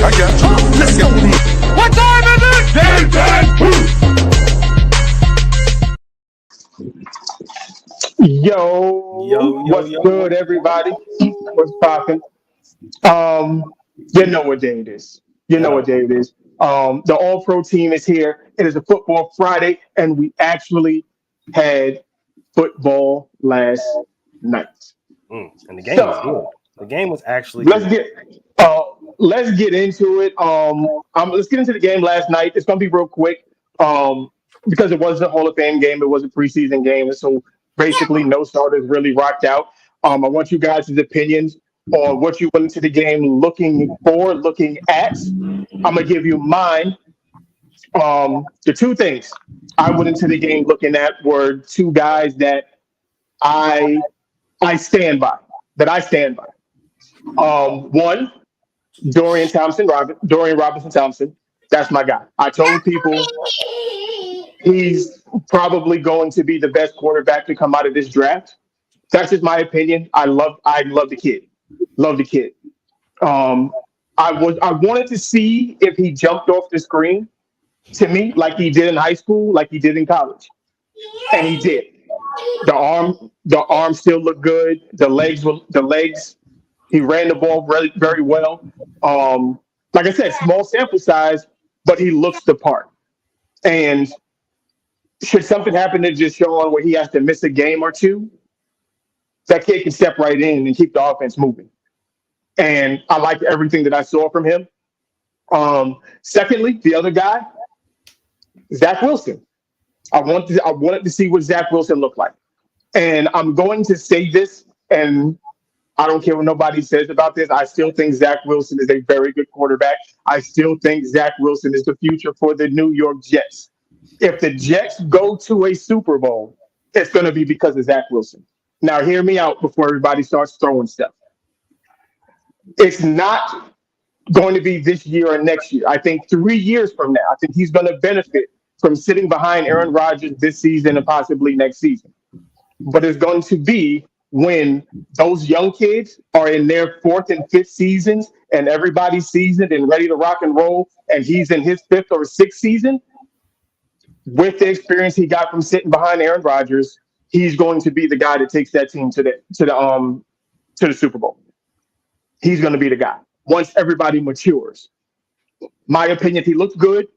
I got you. Let's go. What time is it? Game time. Yo, what's good, everybody? What's poppin'? You know what day it is. You know what day it is. The All Pro team is here. It is a football Friday, and we actually had football last night. And the game was good. So The game was actually let's good. get let's get into it. Let's get into the game last night. It's gonna be real quick. Because it was a Hall of Fame game, it was a preseason game, and so basically no starters really rocked out. I want you guys' opinions on what you went into the game looking for, looking at. I'm gonna give you mine. The two things I went into the game looking at were two guys that I I stand by. That I stand by. One, Dorian Robinson Thompson. That's my guy. I told people he's probably going to be the best quarterback to come out of this draft. That's just my opinion. I love the kid. Love the kid. Um, I wanted to see if he jumped off the screen to me like he did in high school, like he did in college, and he did. The arm still looked good. The legs. He ran the ball very very well. Like I said, small sample size, but he looks the part. And should something happen to just Sean where he has to miss a game or two, that kid can step right in and keep the offense moving. And I like everything that I saw from him. Secondly, the other guy, Zach Wilson. I wanted to see what Zach Wilson looked like. And I'm going to say this, and I don't care what nobody says about this. I still think Zach Wilson is a very good quarterback. I still think Zach Wilson is the future for the New York Jets. If the Jets go to a Super Bowl, it's going to be because of Zach Wilson. Now, hear me out before everybody starts throwing stuff. It's not going to be this year or next year. I think 3 years from now, I think he's going to benefit from sitting behind Aaron Rodgers this season and possibly next season. But it's going to be when those young kids are in their fourth and fifth seasons and everybody's seasoned and ready to rock and roll, and he's in his fifth or sixth season with the experience he got from sitting behind Aaron Rodgers. He's going to be the guy that takes that team to the Super Bowl. He's going to be the guy once everybody matures. My opinion, he looked good,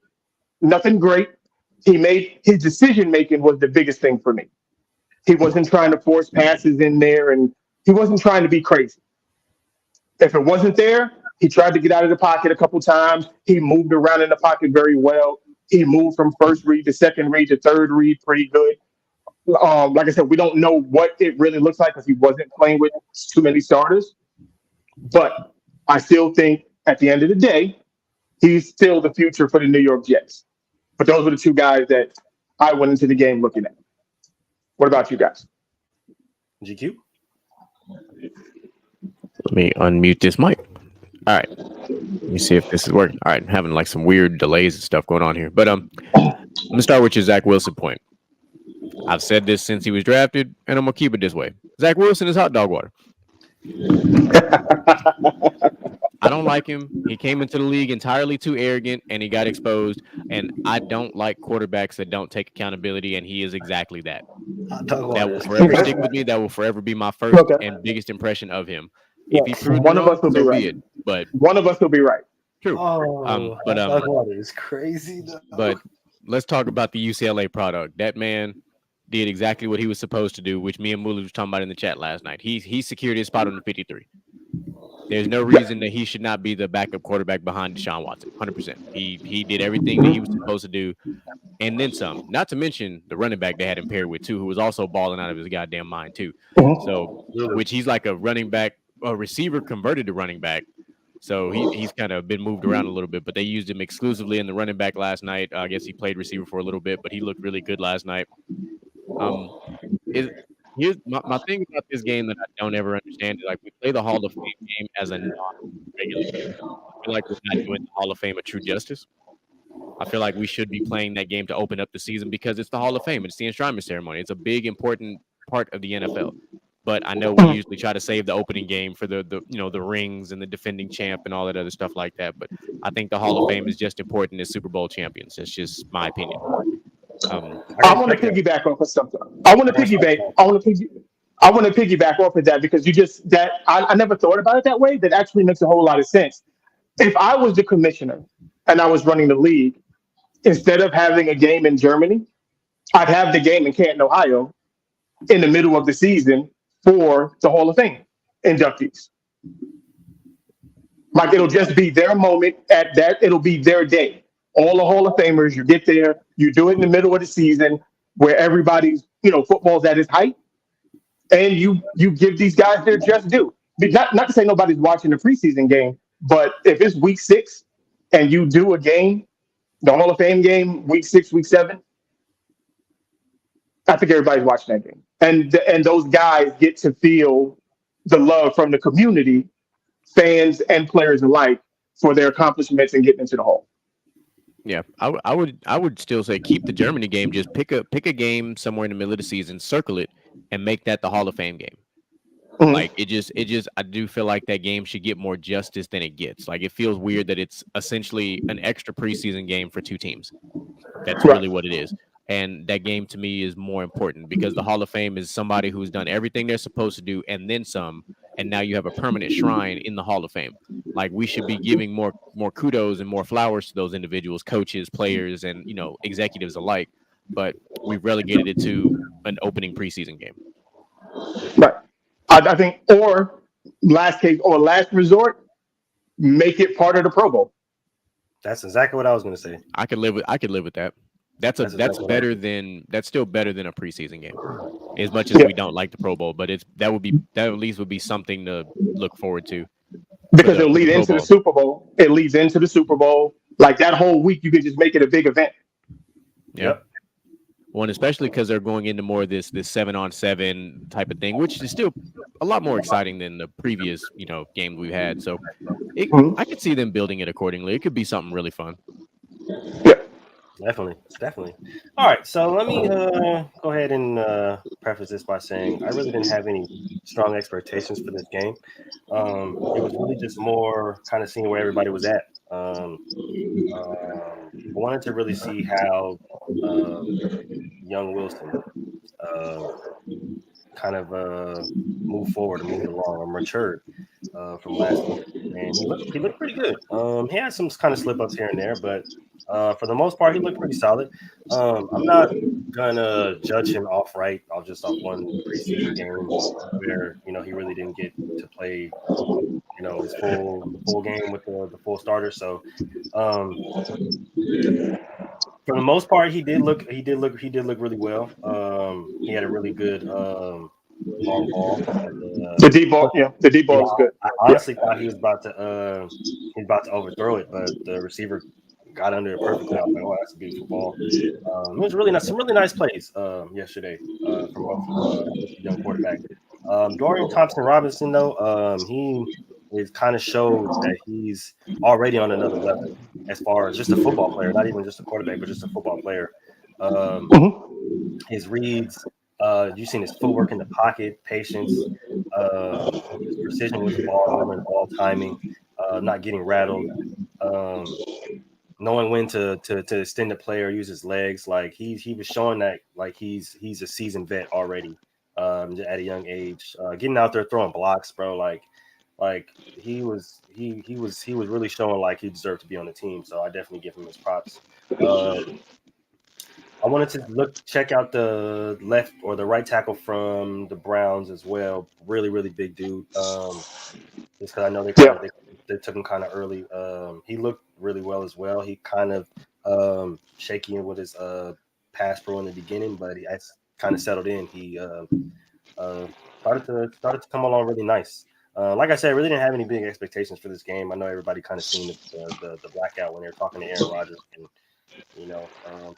nothing great. He made his decision making was the biggest thing for me. He wasn't trying to force passes in there, and he wasn't trying to be crazy. If it wasn't there, he tried to get out of the pocket a couple times. He moved around in the pocket very well. He moved from first read to second read to third read pretty good. Like I said, we don't know what it really looks like because he wasn't playing with too many starters. But I still think at the end of the day, he's still the future for the New York Jets. But those were the two guys that I went into the game looking at. What about you guys? GQ. Let me unmute this mic. All right. Let me see if this is working. All right. I'm having like some weird delays and stuff going on here. But I'm gonna start with your Zach Wilson point. I've said this since he was drafted, and I'm gonna keep it this way. Zach Wilson is hot dog water. I don't like him. He came into the league entirely too arrogant, and he got exposed. And I don't like quarterbacks that don't take accountability, and he is exactly that. That will forever stick with me. That will forever be my first and biggest impression of him. If he proves One of us will be right. But one of us will be right. True. Water is crazy though. But let's talk about the UCLA product. That man did exactly what he was supposed to do, which me and Mulu was talking about in the chat last night. He secured his spot on the 53. There's no reason that he should not be the backup quarterback behind Deshaun Watson. 100%. He did everything that he was supposed to do, and then some. Not to mention the running back they had him paired with too, who was also balling out of his goddamn mind too. So, which he's like a running back, a receiver converted to running back. So he's kind of been moved around a little bit, but they used him exclusively in the running back last night. I guess he played receiver for a little bit, but he looked really good last night. Here's my thing about this game that I don't ever understand is like we play the Hall of Fame game as a non-regular game. I feel like we're not doing the Hall of Fame a true justice. I feel like we should be playing that game to open up the season because it's the Hall of Fame. It's the enshrinement ceremony. It's a big, important part of the NFL. But I know we usually try to save the opening game for the the rings and the defending champ and all that other stuff like that. But I think the Hall of Fame is just important as Super Bowl champions. That's just my opinion. I want to piggyback off of something. I want to piggyback. I want to piggyback off of that because you just that I never thought about it that way. That actually makes a whole lot of sense. If I was the commissioner and I was running the league, instead of having a game in Germany, I'd have the game in Canton, Ohio, in the middle of the season for the Hall of Fame inductees. Like it'll just be their moment at that. It'll be their day. All the Hall of Famers, you get there, you do it in the middle of the season where everybody's, football's at its height, and you give these guys their just due. Not to say nobody's watching the preseason game, but if it's week 6 and you do a game, the Hall of Fame game, week 6, week 7, I think everybody's watching that game. And those guys get to feel the love from the community, fans and players alike, for their accomplishments and getting into the Hall. Yeah, I would still say keep the Germany game. Just pick a game somewhere in the middle of the season, circle it, and make that the Hall of Fame game. Mm-hmm. Like it just I do feel like that game should get more justice than it gets. Like it feels weird that it's essentially an extra preseason game for 2 teams. That's really what it is. And that game to me is more important because the Hall of Fame is somebody who's done everything they're supposed to do and then some. And now you have a permanent shrine in the Hall of Fame. Like we should be giving more kudos and more flowers to those individuals, coaches, players, and executives alike. But we've relegated it to an opening preseason game. Right. I think, or last resort, make it part of the Pro Bowl. That's exactly what I was going to say. I could live with that. That's better than still better than a preseason game. As much as we don't like the Pro Bowl, but that at least would be something to look forward to. Because it'll lead into the Super Bowl. It leads into the Super Bowl. Like that whole week, you could just make it a big event. Yep. Well, and especially because they're going into more of this 7-on-7 type of thing, which is still a lot more exciting than the previous game we had. So I could see them building it accordingly. It could be something really fun. Yeah. Definitely. All right, so let me go ahead and preface this by saying I really didn't have any strong expectations for this game. It was really just more kind of seeing where everybody was at. I wanted to really see how young Wilson kind of moved forward and moved along or matured from last year. And he looked pretty good. He had some kind of slip-ups here and there, but for the most part, he looked pretty solid. I'm not gonna judge him off just off one preseason game where he really didn't get to play his full game with the full starter. So for the most part, he did look really well. He had a really good long ball. The deep ball, the deep ball is good. I honestly thought he was about to overthrow it, but the receiver got under it perfectly. I was like, "Oh, that's a beautiful ball." It was some really nice plays yesterday from a young quarterback. Dorian Thompson-Robinson, though, he is kind of showed that he's already on another level as far as just a football player, not even just a quarterback, but just a football player. His reads, you've seen his footwork in the pocket, patience, his precision with the ball timing, not getting rattled, knowing when to extend the play or use his legs. Like he was showing that like he's a seasoned vet already at a young age, getting out there throwing blocks, bro. Like he was really showing like he deserved to be on the team. So I definitely give him his props. I wanted to check out the left or the right tackle from the Browns as well. Really, really big dude. Just because I know they took him kind of early. He looked really well as well. He kind of shaky with his pass pro in the beginning, but he kind of settled in. He started to come along really nice. Like I said, I really didn't have any big expectations for this game. I know everybody kind of seen the blackout when they were talking to Aaron Rodgers and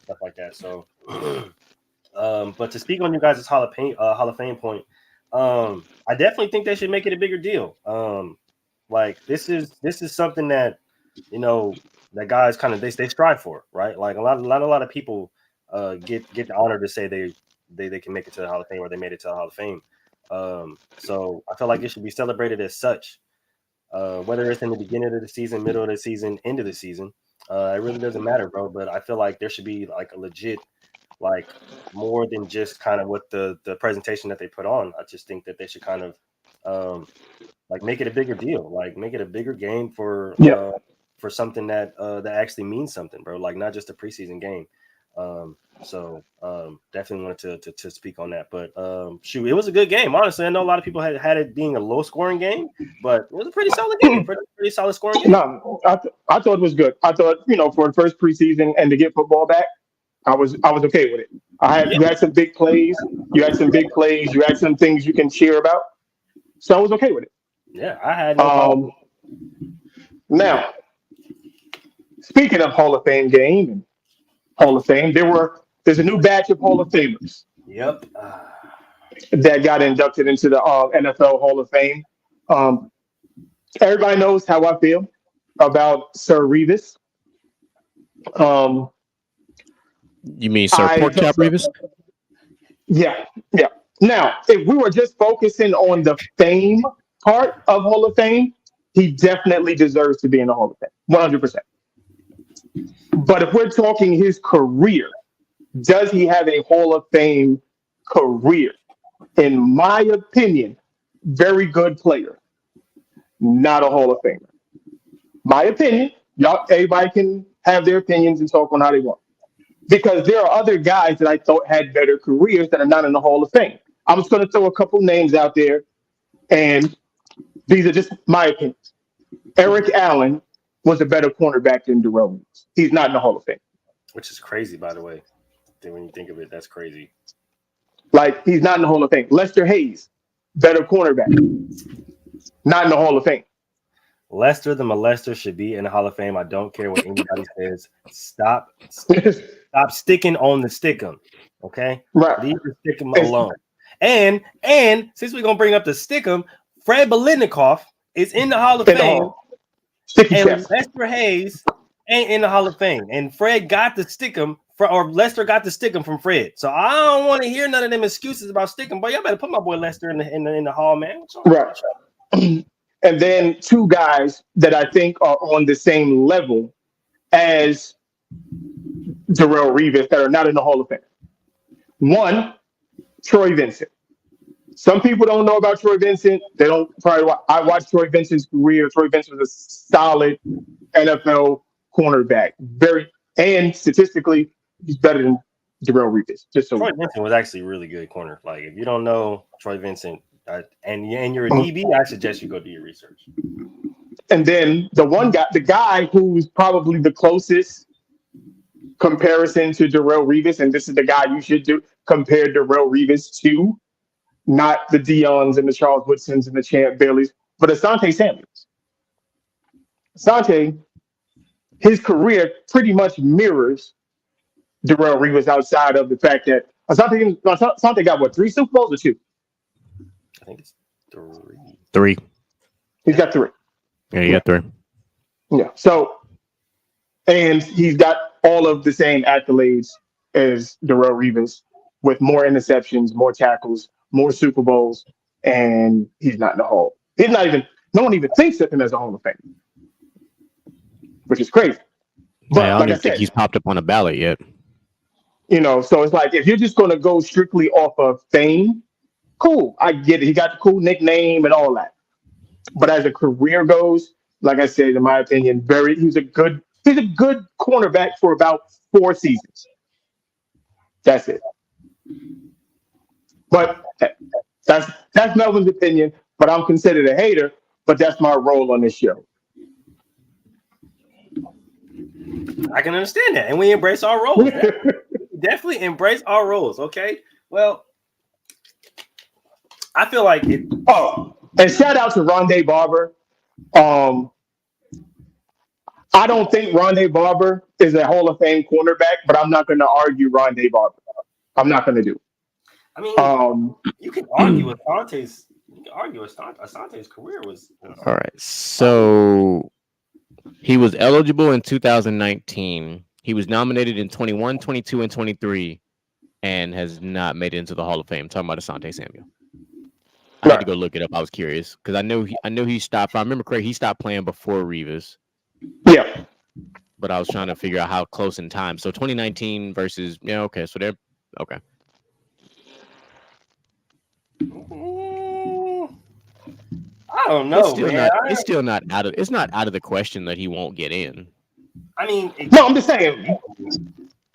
stuff like that. So, but to speak on you guys' Hall of Fame point, I definitely think they should make it a bigger deal. Like this is something that that guys kind of they strive for, right? Like a lot of people get the honor to say they can make it to the Hall of Fame or they made it to the Hall of Fame. So I feel like it should be celebrated as such. Whether it's in the beginning of the season, middle of the season, end of the season, it really doesn't matter, bro. But I feel like there should be like a legit, like more than just kind of what the presentation that they put on. I just think that they should kind of like make it a bigger deal, like make it a bigger game for something that that actually means something, bro. Like not just a preseason game. So definitely wanted to speak on that. But shoot, it was a good game. Honestly, I know a lot of people had it being a low scoring game, but it was a pretty solid game, pretty solid scoring game. No, I thought it was good. I thought, for the first preseason and to get football back, I was okay with it. You had some big plays. You had some big plays. You had some things you can cheer about. So I was okay with it. Yeah, I had no problem. Now, speaking of Hall of Fame game and Hall of Fame, there's a new batch of Hall of Famers. Yep. That got inducted into the NFL Hall of Fame. Everybody knows how I feel about Sir Revis. You mean Sir Pork Chop Revis? Yeah. Now, if we were just focusing on the fame part of Hall of Fame, he definitely deserves to be in the Hall of Fame, 100%. But if we're talking his career, does he have a Hall of Fame career? In my opinion, very good player, not a Hall of Famer. My opinion, everybody can have their opinions and talk on how they want. Because there are other guys that I thought had better careers that are not in the Hall of Fame. I'm just going to throw a couple names out there, and these are just my opinions. Eric Allen was a better cornerback than Darrell Reeves. He's not in the Hall of Fame. Which is crazy, by the way. When you think of it, that's crazy. Like, he's not in the Hall of Fame. Lester Hayes, better cornerback. Not in the Hall of Fame. Lester the molester should be in the Hall of Fame. I don't care what anybody says. Stop sticking on the stickum. Okay? Right. Leave the stickum alone. And since we're gonna bring up the stickum, Fred Biletnikoff is in the Hall of Fame. And Lester Hayes ain't in the Hall of Fame. And Fred got the stickum or Lester got the stickum from Fred. So I don't want to hear none of them excuses about stickum. But y'all better put my boy Lester in the Hall, man. Right. And then two guys that I think are on the same level as Darrell Revis that are not in the Hall of Fame. One, Troy Vincent. Some people don't know about Troy Vincent. They don't probably. I watched Troy Vincent's career. Troy Vincent was a solid NFL cornerback. And statistically, he's better than Darrell Revis. Troy Vincent was actually a really good corner. Like, if you don't know Troy Vincent, and you're a DB, I suggest you go do your research. And then the guy who's probably the closest comparison to Darrell Revis, and this is the guy you should compare Darrell Revis to, not the Deions and the Charles Woodsons and the Champ Baileys, but Asante Samuels. Asante, his career pretty much mirrors Darrell Revis outside of the fact that Asante got what, 3 Super Bowls or 2? I think it's 3. 3. He's got 3. Yeah, he got 3. Yeah. So, and he's got all of the same accolades as Darrell Revis with more interceptions, more tackles, more Super Bowls, and he's not in the Hall. No one even thinks of him as a Hall of Fame, which is crazy. But I don't even think he's popped up on a ballot yet. So it's like, if you're just going to go strictly off of fame, cool. I get it. He got the cool nickname and all that. But as a career goes, like I said, in my opinion, he's a good cornerback for about 4 seasons. That's it. But that's Melvin's opinion. But I'm considered a hater. But that's my role on this show. I can understand that, and we embrace our roles. Definitely embrace our roles. Okay. Well, I feel like it. Oh, and shout out to Rondé Barber. I don't think Rondé Barber is a Hall of Fame cornerback, but I'm not going to argue Rondé Barber. I'm not going to do it. I mean, you can argue with Asante's. You can argue with Asante's career was. All right, so he was eligible in 2019. He was nominated in 21, 22, and 23, and has not made it into the Hall of Fame. I'm talking about Asante Samuel. I had to go look it up. I was curious because I know he stopped. If I remember correctly, he stopped playing before Revis. Yeah. But I was trying to figure out how close in time. So 2019 versus okay. So they're okay. I don't know, It's still not out of. It's not out of the question that he won't get in. I mean, no, I'm just saying.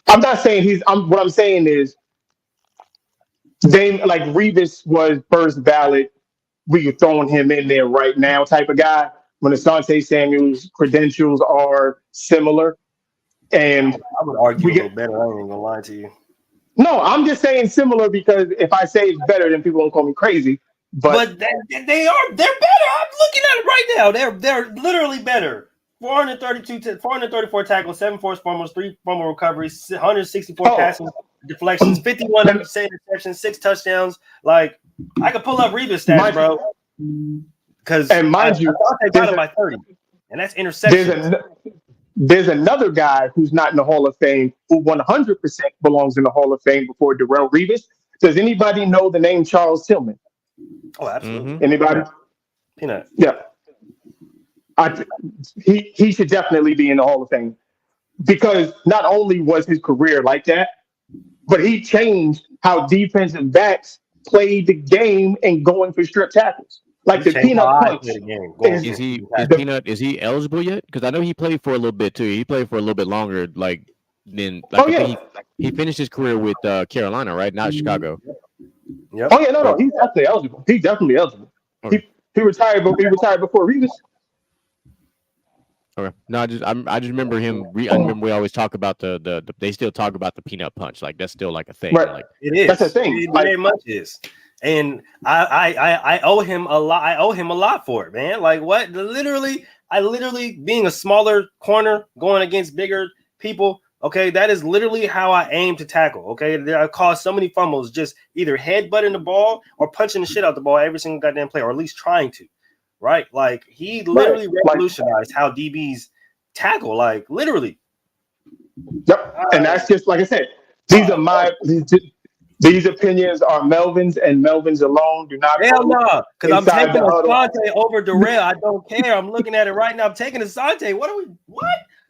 I'm not saying he's. What I'm saying is, they like Revis was first ballot. We are throwing him in there right now, type of guy. When Asante Samuel's credentials are similar, and I would argue a little better. I ain't even gonna lie to you. No, I'm just saying similar because if I say it's better, then people won't call me crazy. But they're better. I'm looking at it right now. They're literally better. 434 tackles, 7 forced fumbles, 3 fumble recoveries, 164 passing deflections, 51 interceptions, 6 touchdowns. Like I could pull up Revis stats, bro. Because mind you, I got him by 30, and that's interceptions. There's another guy who's not in the Hall of Fame who 100% belongs in the Hall of Fame before Darrelle Revis. Does anybody know the name Charles Tillman? Oh, absolutely. Mm-hmm. Anybody? Peanut. Yeah. He should definitely be in the Hall of Fame because not only was his career like that, but he changed how defensive backs played the game and going for strip tackles. Like the peanut punch. Is he eligible yet? Because I know he played for a little bit too. He played for a little bit longer. I think he finished his career with Carolina, right? Not Chicago. Yep. Oh yeah, no, he's definitely eligible. He's definitely eligible. Okay. He retired, but he retired before Revis. Okay. No, I just remember him. I remember we always talk about the they still talk about the peanut punch. Like that's still like a thing. Right. Like it is. That's a thing. It very much is. And I owe him a lot. I owe him a lot for it, man. Like what? I literally being a smaller corner going against bigger people. Okay, that is literally how I aim to tackle. Okay, I caused so many fumbles, just either headbutting the ball or punching the shit out the ball every single goddamn play, or at least trying to. Right? Like he literally revolutionized how DBs tackle. Like literally. Yep. And that's just like I said. These are these opinions are Melvin's and Melvin's alone. Do not. Hell no, because I'm taking Asante over Darrelle. I don't care. I'm looking at it right now. I'm taking Asante. What?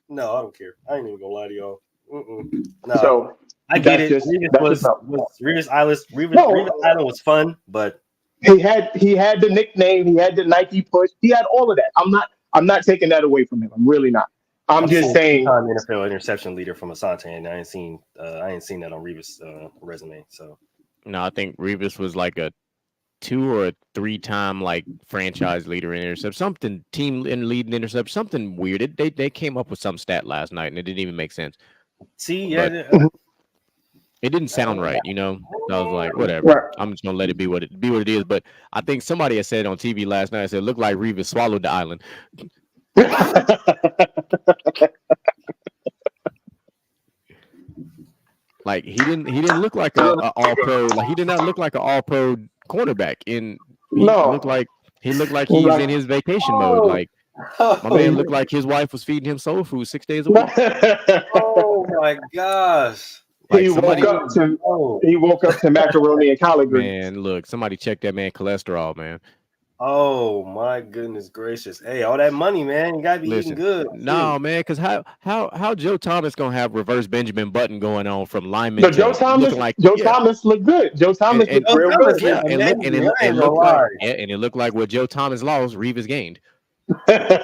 No, I don't care. I ain't even gonna lie to y'all. No, so I get it. Revis Island was fun, but he had the nickname. He had the Nike push. He had all of that. I'm not taking that away from him. I'm really not. I'm just saying. NFL interception leader from Asante, and I ain't seen that on Revis' resume. So no, I think Revis was like a 2 or 3 time like franchise leader in intercept, something team in leading intercept, something weird. They came up with some stat last night and it didn't even make sense. See, yeah, it didn't sound right, I was like, whatever. I'm just gonna let it be what it is. But I think somebody had said on TV last night, it looked like Revis swallowed the island. Like he didn't look like a all pro. Like he did not look like an all pro cornerback. He looked like he's in his vacation mode. Like my man looked like his wife was feeding him soul food 6 days a week. Oh my gosh. Like he woke up to macaroni and collard greens. Man, look, somebody check that man cholesterol, man. Oh my goodness gracious! Hey, all that money, man, you gotta be eating good. No, man, because how Joe Thomas gonna have reverse Benjamin Button going on from lineman? No, Joe Thomas looked good. Joe Thomas looked real good. Yeah, and it looked like what Joe Thomas lost, Revis gained. I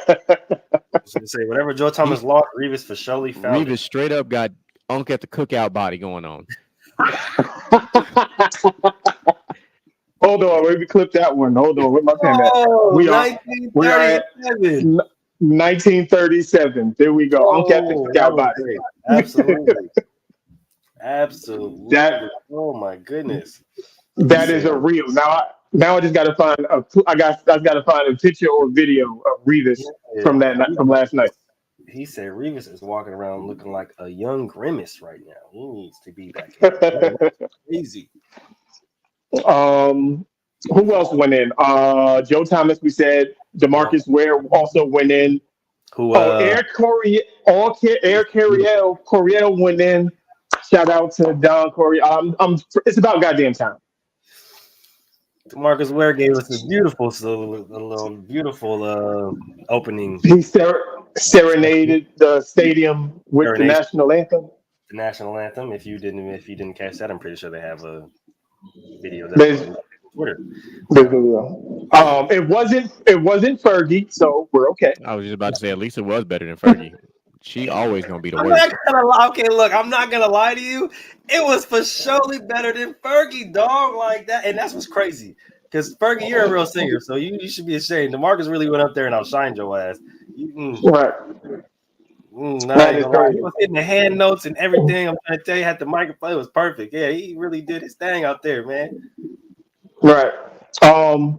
was gonna say whatever Joe Thomas lost, Revis for surely found. Revis straight up got Unk at the cookout body going on. Hold on, let me clip that one. Hold on, where my pen at? We are at 1937. There we go. Unk at the cookout body. Absolutely. Oh my goodness. That is a real. Now I just got to find a picture or video of Revis from last night. He said Revis is walking around looking like a young Grimace right now. He needs to be back. Crazy. Who else went in? Joe Thomas, we said. DeMarcus Ware also went in. Eric Coryell went in. Shout out to Don Coryell. It's about goddamn time. Demarcus Ware gave us a beautiful opening. He serenaded the stadium with the Serenade. national anthem. The national anthem. If you didn't catch that, I'm pretty sure they have a video that's There's, on Twitter. it wasn't Fergie, so we're okay. I was just about to say at least it was better than Fergie. She always gonna be the I'm worst. not gonna lie. Okay, look, I'm not gonna lie to you. It was for surely better than Fergie, dog. Like that, and that's what's crazy. Because Fergie, you're a real singer, so you should be ashamed. DeMarcus really went up there and outshined your ass. Right. That is crazy. He was hitting the hand notes and everything. I'm trying to tell you, had the microphone. It was perfect. Yeah, he really did his thing out there, man. Right. So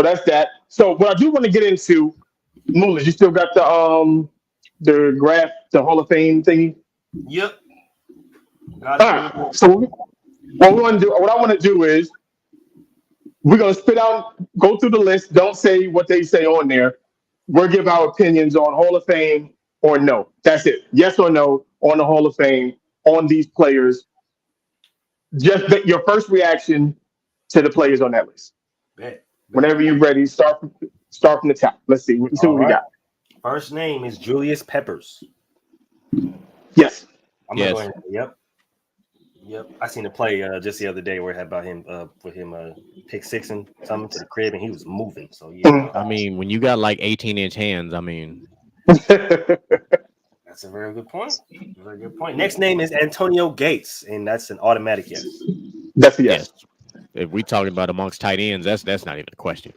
that's that. So what I do want to get into, Mooley, you still got the graph, the Hall of Fame thingy? Yep. All right. So what I want to do is we're gonna go through the list. Don't say what they say on there. We'll give our opinions on Hall of Fame or no. That's it. Yes or no on the Hall of Fame on these players. Just your first reaction to the players on that list. Bet. Whenever you're ready, start from the top. Let's see. What we got. First name is Julius Peppers. Yes. I'm gonna go ahead. Yep. I seen a play just the other day where it had about him with him pick six and something to the crib and he was moving. So yeah. I mean, when you got like 18-inch hands, I mean, that's a very good point. Very good point. Next name is Antonio Gates, and that's an automatic yes. That's a yes. If we talking about amongst tight ends, that's not even a question.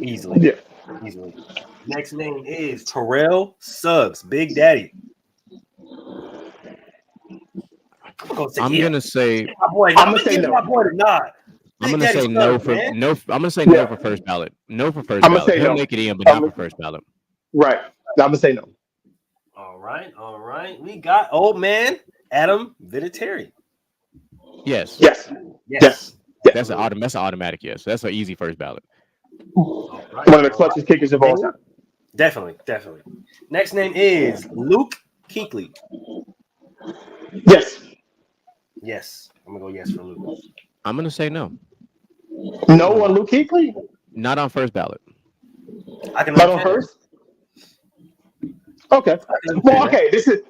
Easily. Yeah. Easily. Next name is Terrell Suggs, Big Daddy. I'm gonna say no. I'm gonna say no for first ballot. No for first ballot. He'll make it in, but not for first ballot. Right. I'm gonna say no. All right. We got old man Adam Vinatieri. Yes. That's an automatic yes. That's an easy first ballot. Right. One of the clutchest kickers of all time. Definitely. Next name is Luke Kuechly. Yes. I'm gonna go yes for Luke. I'm gonna say no. No on Luke Kuechly? Not on first ballot. Not on first? Okay. Well, okay. This is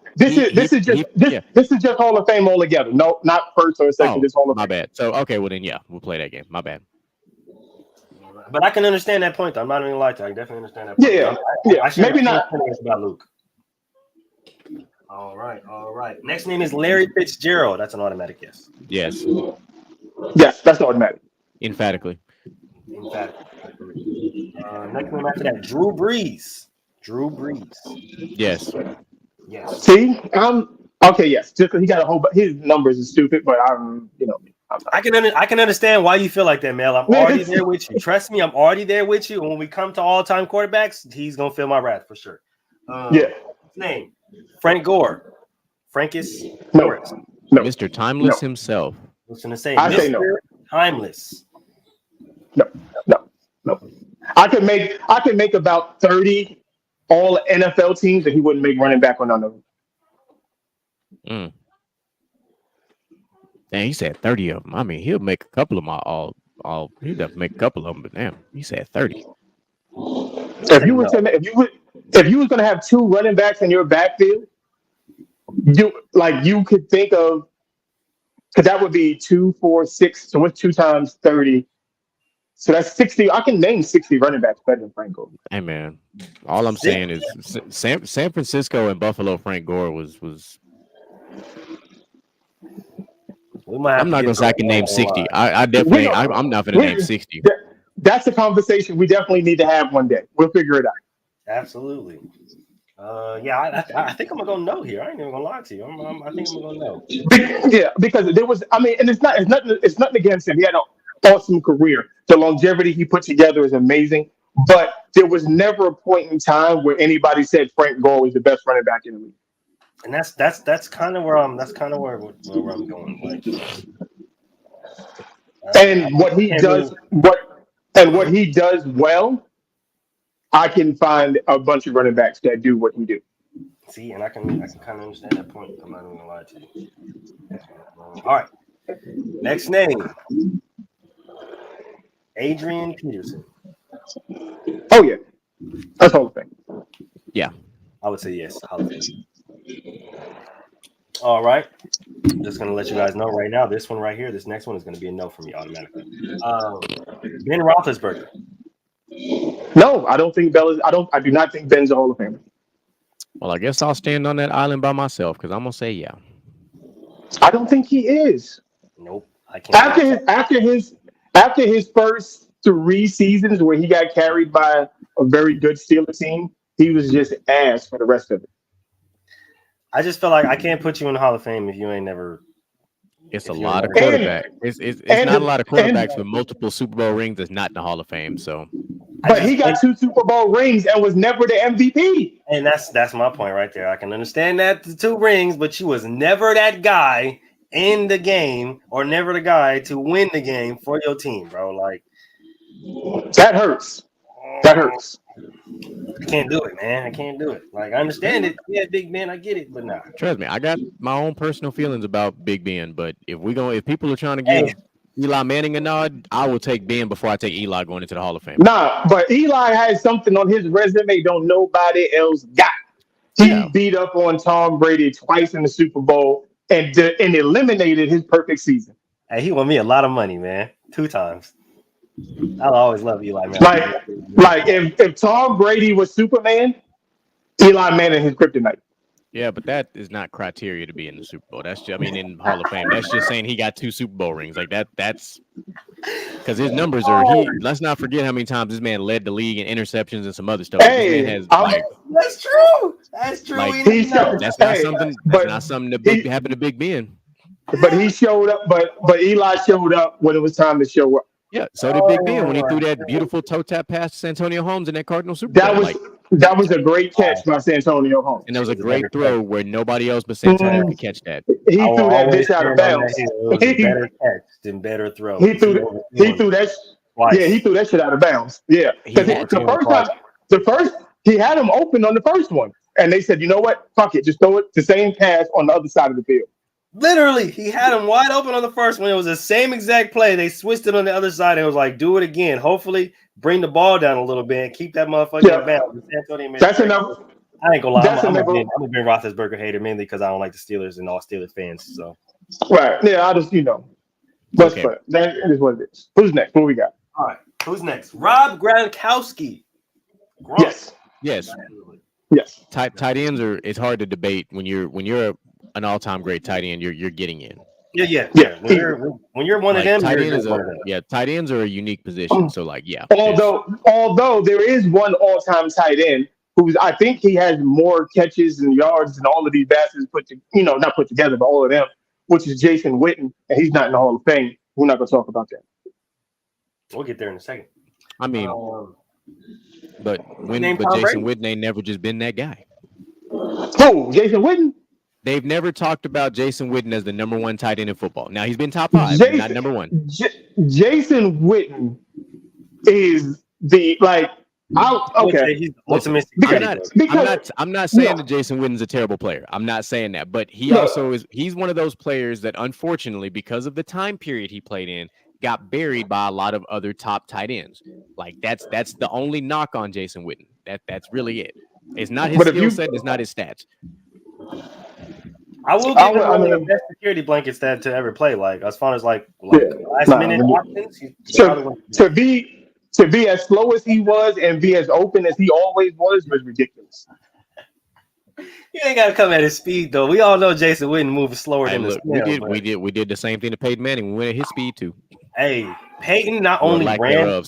just Hall of Fame altogether. No, not first or second. Just Hall of Fame. My bad. So okay, well then we'll play that game. My bad. But I can understand that point. Though. I'm not even gonna lie to you. I definitely understand that point. Yeah. Maybe not. About Luke. All right. Next name is Larry Fitzgerald. That's an automatic yes. Yes, that's automatic. Emphatically. Next name after that, Drew Brees. Yes. See, okay. Yes, just he got a whole. His numbers are stupid, but I can understand why you feel like that, Mel. I'm already there with you. Trust me, I'm already there with you. And when we come to all-time quarterbacks, he's gonna feel my wrath for sure. Name Frank Gore. Frankus Norris. No. Mr. Timeless himself. I was gonna say I Mr. say no. Timeless. No. I could make about 30 all NFL teams, and he wouldn't make running back on none of them. Damn, he said 30 of them. I mean, he'll make a couple of my all. He'd have to make a couple of them, but damn, he said 30. If you was going to have two running backs in your backfield, you could think of, because that would be 2, 4, 6. So what's 2 times 30? So that's 60. I can name 60 running backs better than Frank Gore. Hey man, all I'm saying is San Francisco and Buffalo. Frank Gore was. I'm not gonna say I can name 60. I definitely. I'm not gonna name 60. That's a conversation we definitely need to have one day. We'll figure it out. Absolutely. I think I'm gonna go no here. I ain't even gonna lie to you. I think I'm gonna go no. Yeah, because there was. I mean, and it's nothing against him. He had an awesome career. The longevity he put together is amazing. But there was never a point in time where anybody said Frank Gore was the best running back in the league. And that's kind of where I'm going. Like, and what he does well, I can find a bunch of running backs that do what he do. See, and I can kind of understand that point. I'm not even gonna lie to you. All right, next name, Adrian Peterson. Oh yeah, that's Hall of Fame. Yeah. I would say yes. Hall of Fame. All right. I'm just gonna let you guys know right now. This one right here, this next one is gonna be a no for me automatically. Ben Roethlisberger. No, I don't think Bell is. I do not think Ben's a Hall of Famer. Well, I guess I'll stand on that island by myself because I'm gonna say yeah. I don't think he is. Nope. I can't. After his first 3 seasons where he got carried by a very good Steelers team, he was just ass for the rest of it. I just feel like I can't put you in the Hall of Fame if you ain't never. It's a lot of quarterbacks. It's not a lot of quarterbacks with multiple Super Bowl rings that's not in the Hall of Fame. So, but he got 2 Super Bowl rings and was never the MVP. And that's my point right there. I can understand that the 2 rings, but you was never that guy in the game or never the guy to win the game for your team, bro. Like that hurts. That hurts. I can't do it, man. I can't do it. Like I understand it. Yeah, Big Ben, I get it, but nah. Trust me, I got my own personal feelings about Big Ben. But if people are trying to give Eli Manning a nod, I will take Ben before I take Eli going into the Hall of Fame. Nah, but Eli has something on his resume don't nobody else got. He beat up on Tom Brady twice in the Super Bowl and eliminated his perfect season. Hey, he won me a lot of money, man. 2 times. I'll always love Eli Manning. Like if Tom Brady was Superman, Eli Manning his kryptonite. Yeah, but that is not criteria to be in the Super Bowl. That's just, in Hall of Fame. That's just saying he got 2 Super Bowl rings. Like that's because his numbers are. Let's not forget how many times this man led the league in interceptions and some other stuff. Hey, this man has, that's true. That's true. Like, that's not something. That's not something that happened to Big Ben. But he showed up. But Eli showed up when it was time to show up. Yeah, so did Big Ben when he threw that beautiful toe tap pass to Santonio Holmes in that Cardinal Super Bowl. That was a great catch by Santonio Holmes. And that was a great throw where nobody else but Santonio could catch that. He threw that bitch out of bounds. Better catch than better throw. He threw that. Twice. Yeah, he threw that shit out of bounds. Yeah, because the first he had him open on the first one, and they said, you know what, fuck it, just throw it the same pass on the other side of the field. Literally, he had him wide open on the first one. It was the same exact play. They switched it on the other side. And it was like, do it again. Hopefully, bring the ball down a little bit and keep that motherfucker bound. That's enough. I ain't gonna lie. I'm a Ben Roethlisberger hater mainly because I don't like the Steelers and all Steelers fans. So, right, yeah, I just But that is what it is. Who's next? What we got? All right, who's next? Rob Gronkowski. Yes. Tight ends it's hard to debate when you're an all-time great tight end. You're getting in. Yeah. When you're one of them, tight ends are a unique position. So although there is one all-time tight end who's I think he has more catches and yards than all of these bastards not put together, but all of them, which is Jason Witten, and he's not in the Hall of Fame. We're not gonna talk about that. We'll get there in a second. But Jason Witten ain't never just been that guy. Who? Jason Witten? They've never talked about Jason Witten as the number 1 tight end in football. Now he's been top 5, but not number 1. Jason Witten is the I'm not saying that Jason Witten's a terrible player. I'm not saying that, but he's one of those players that unfortunately, because of the time period he played in, got buried by a lot of other top tight ends. Like that's the only knock on Jason Witten. That's really it. It's not his skill set. It's not his stats. I will give him one of the best security blankets to ever play. Like as far as last minute options, to be as slow as he was and be as open as he always was ridiculous. You ain't got to come at his speed though. We all know Jason Witten moving slower than the snail. We did the same thing to Peyton Manning. We went at his speed too. Hey, Peyton not only ran.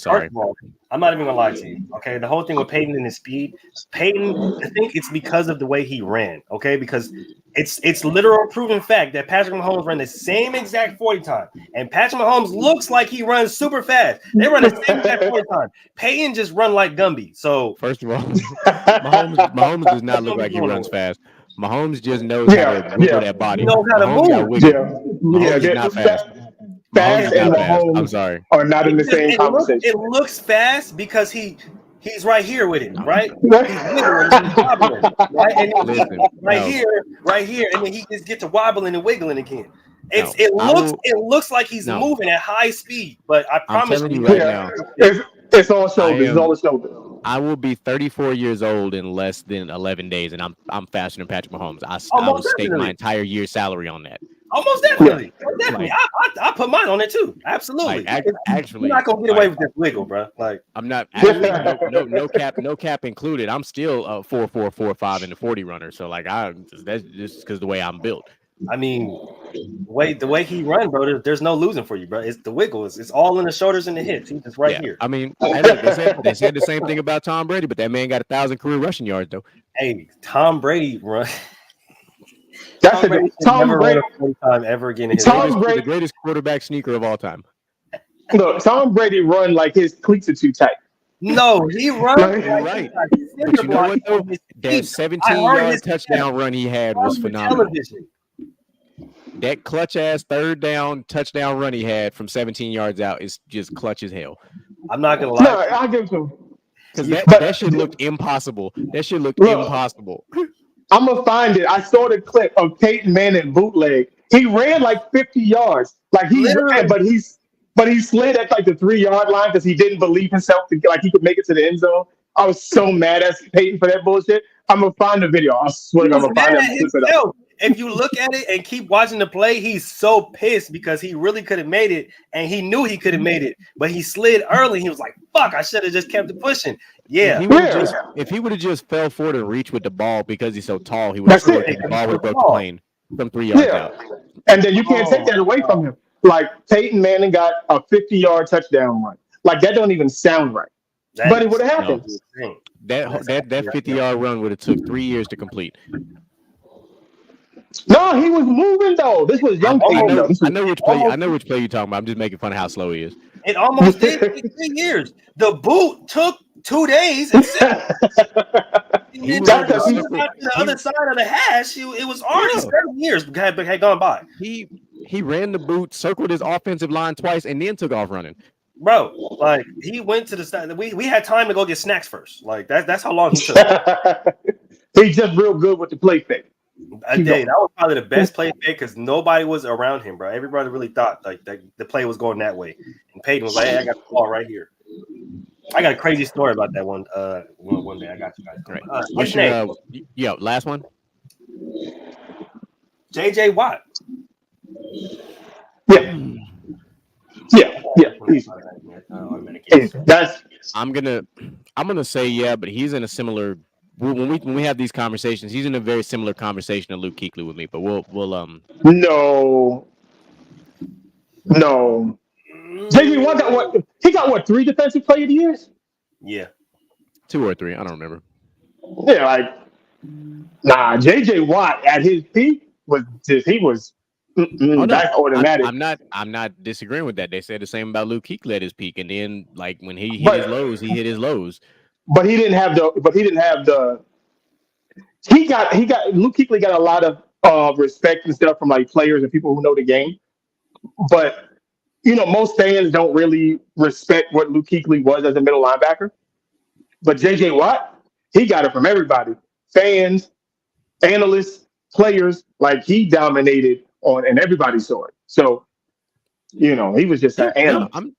I'm not even gonna lie to you. Okay, the whole thing with Peyton and his speed, I think it's because of the way he ran. Okay, because it's literal proven fact that Patrick Mahomes ran the same exact 40 time, and Patrick Mahomes looks like he runs super fast. They run the same exact 40 time. Peyton just run like Gumby. So first of all, Mahomes does not look like he runs fast. Mahomes just knows how to wiggle that body. He knows how to move. Mahomes is not fast. Fast and Mahomes I'm sorry. Are not in the same conversation. It looks fast because he's right here with it, right? He's wiggling, he's wobbling, right? And right here, and then he just gets to wobbling and wiggling again. It looks like he's moving at high speed, but I promise I'm telling you right now, it's all shoulders. It's all the shoulders. I will be 34 years old in less than 11 days, and I'm faster than Patrick Mahomes. I will stake my entire year's salary on that. Almost definitely. Definitely. I put mine on it too. Absolutely. Actually, you're not gonna get away with this wiggle, bro. Like I'm not actually no cap included. I'm still a 4.4, 4.5 in the 40 runner. So like that's just because the way I'm built. I mean, the way he run, bro. There's no losing for you, bro. It's the wiggle. It's all in the shoulders and the hips. He's just right here. I mean, they said the same thing about Tom Brady, but that man got 1,000 career rushing yards though. Hey, Tom Brady run. Tom Brady time ever again. The greatest quarterback sneaker of all time. Look, Tom Brady run like his cleats are too tight. No, he runs right. But you know what though? That 17-yard touchdown run he had was phenomenal. That clutch ass third down touchdown run he had from 17 yards out is just clutch as hell. I'm not gonna lie. No, I'll give it to him. Because that shit looked impossible. Impossible. I'm gonna find it. I saw the clip of Peyton Manning bootleg. He ran like 50 yards. Like he ran, but he slid at like the 3-yard line because he didn't believe himself to like he could make it to the end zone. I was so mad at Peyton for that bullshit. I'm gonna find the video. I swear I'm gonna find it. If you look at it and keep watching the play, he's so pissed because he really could have made it, and he knew he could have made it, but he slid early. He was like, "Fuck! I should have just kept it pushing." Yeah. If he would have just fell forward and reached with the ball because he's so tall, he would have scored. The ball would have broke the plane from 3 yards out. And then you can't take that away from him. Like Peyton Manning got a 50-yard touchdown run. Like that don't even sound right. But it would have happened. No. That 50-yard run would have took 3 years to complete. No, he was moving though. This was young Peyton. I know which play you're talking about. I'm just making fun of how slow he is. It almost did take 3 years. The boot took 2 days. He got to the other side of the hash. It was already 7 years had gone by. He ran the boot, circled his offensive line twice, and then took off running. Bro, like he went to the side. We had time to go get snacks first. Like that's how long he took. He's just real good with the play fake. That was probably the best play fake because nobody was around him, bro. Everybody really thought like that the play was going that way, and Peyton was like, "Hey, I got the ball right here." I got a crazy story about that one. One day I got you guys. What's your last one? J.J. Watt. Yeah. I'm gonna say but he's in a similar. When we have these conversations, he's in a very similar conversation to Luke Kuechly with me. But we'll No. JJ Watt got what? He got what? 3 defensive player of the years? Yeah, 2 or 3. I don't remember. Yeah, like JJ Watt at his peak was just that's automatic. I'm not disagreeing with that. They said the same about Luke Kuechly at his peak, and then like when he hit his lows, he hit his lows. But he didn't have the. Luke Kuechly got a lot of respect and stuff from like players and people who know the game. But most fans don't really respect what Luke Kuechly was as a middle linebacker. But JJ Watt, he got it from everybody: fans, analysts, players. Like he dominated and everybody saw it. So, he was just an animal. I'm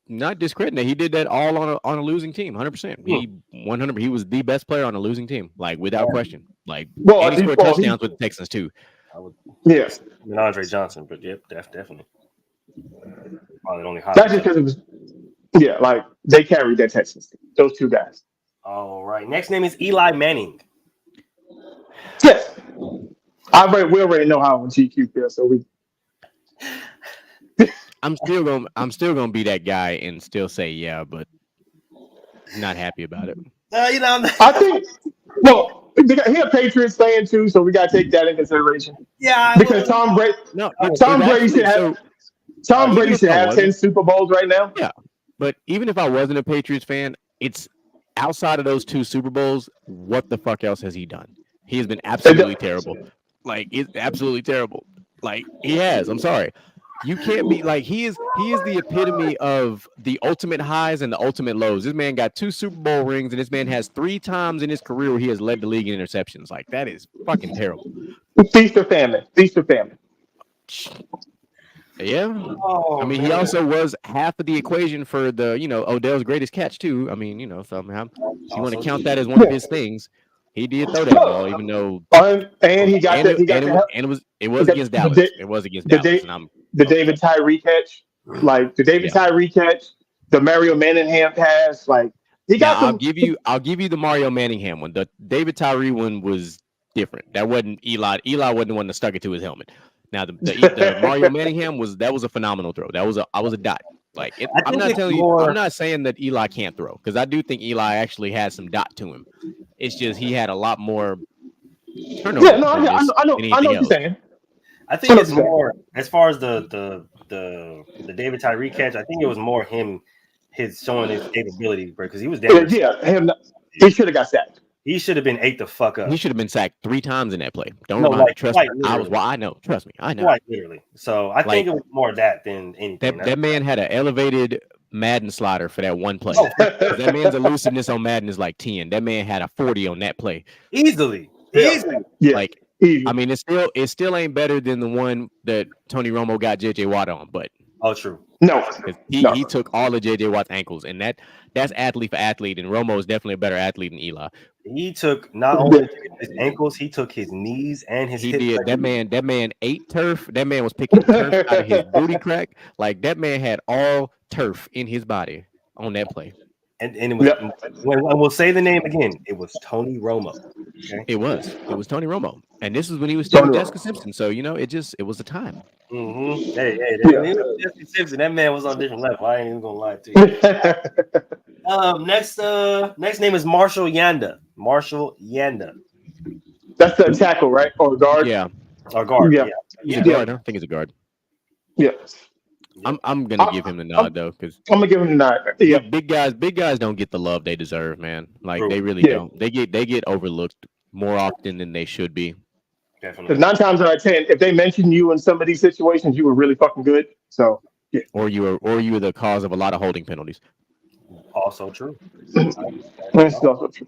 not discrediting that. He did that all on a losing team, 100%. He was the best player on a losing team, like without question. Like, and he scored touchdowns with the Texans too. Yes, and Andre Johnson, but yep, definitely. Probably only that's just because it was. Yeah, like they carried that Texans team. Those 2 guys. All right. Next name is Eli Manning. Yes, we already know how GQ feels, so we. I'm still gonna be that guy and still say but not happy about it. I think. Well, he's a Patriots fan too, so we gotta take that into consideration. Yeah, because Tom Brady. Tom Brady should have. Tom Brady should have 10 Super Bowls right now. Yeah, but even if I wasn't a Patriots fan, it's outside of those 2 Super Bowls. What the fuck else has he done? He has been absolutely terrible. Like it's absolutely terrible. Like he has. I'm sorry. You can't be like he is the epitome of the ultimate highs and the ultimate lows. This man got 2 Super Bowl rings, and this man has 3 times in his career where he has led the league in interceptions. Like that is fucking terrible. Feast or famine. Yeah. Oh, I mean, he man. also was half of the equation for the, Odell's greatest catch too. I mean, somehow, if you want to Also count true. that as one of Yeah. his things, he did throw that ball, even though, And he got the help. it He was got against Dallas. It was against the, Dallas, the, and I'm the David Tyree catch, like the David yeah. Tyree catch, the Mario Manningham pass, like he Now got some. I'll give you the Mario Manningham one. The David Tyree one was different. That wasn't Eli. Eli wasn't the one that stuck it to his helmet. Now the Mario Manningham was a phenomenal throw. I was a dot. Like it, I think it's I'm more. not saying that Eli can't throw, because I do think Eli actually has some dot to him. It's just he had a lot more Yeah, turnovers no, than I know anything what you're else. saying. I think it's more as far as the David Tyree catch. I think it was more his showing his capability, because he was damn. Yeah, him. He should have got sacked. He should have been ate the fuck up. He should have been sacked 3 times in that play. Don't No, remind me. Trust me. literally. I know. Trust me. I know. Quite literally. So I think it was more that than anything. That man had an elevated Madden slider for that one play. That man's elusiveness on Madden is like 10. That man had a 40 on that play. Easily. Yeah. Like, I mean, it still ain't better than the one that Tony Romo got JJ Watt on, but true. No. He took all of JJ Watt's ankles, and that's athlete for athlete, and Romo is definitely a better athlete than Eli. He took not only his ankles, he took his knees and his hips. Did. That man ate turf. That man was picking turf out of his booty crack. Like, that man had all turf in his body on that play. And it was, when I will say the name again, it was Tony Romo. Okay? It was Tony Romo, and this is when he was still with Jessica Simpson. So it was a time. Mm-hmm. Hey, when he was Jessica Simpson, that man was on a different level. I ain't even gonna lie to you. Next name is Marshall Yanda. That's the tackle, right? Or guard? Yeah. Or guard. Yeah. He's a guard. I think it's a guard. Yeah. I'm gonna give him the nod though, because I'm gonna give him the nod. Yeah. Big guys don't get the love they deserve, man. Like, they really don't. They get overlooked more often than they should be. Definitely. 9 times out of 10, if they mention you in some of these situations, you were really fucking good. So yeah. Or you were the cause of a lot of holding penalties. Also true. That's also true.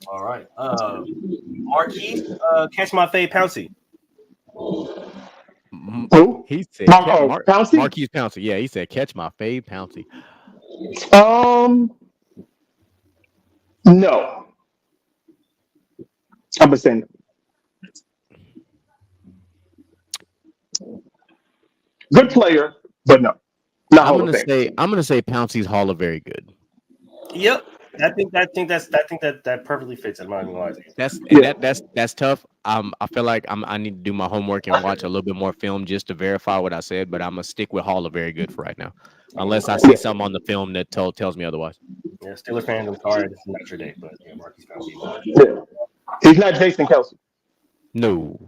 All right. Marquise, catch my fade Pouncey. Who? He said Pouncey? Marquise Pouncey. Yeah, he said catch my fade Pouncey. No. I'm gonna say no. Good player, but no. I'm gonna say Pouncey's Hall of Very Good. Yep. I think that perfectly fits. I'm not even gonna lie. That's tough. I feel like I need to do my homework and watch a little bit more film just to verify what I said, but I'm gonna stick with Hall of Very Good for right now, unless I see something on the film that tells me otherwise. Yeah, Steelers fans, I'm sorry, this is not your day, but yeah, Marquise Pouncey. Yeah. He's not Jason Kelce. No.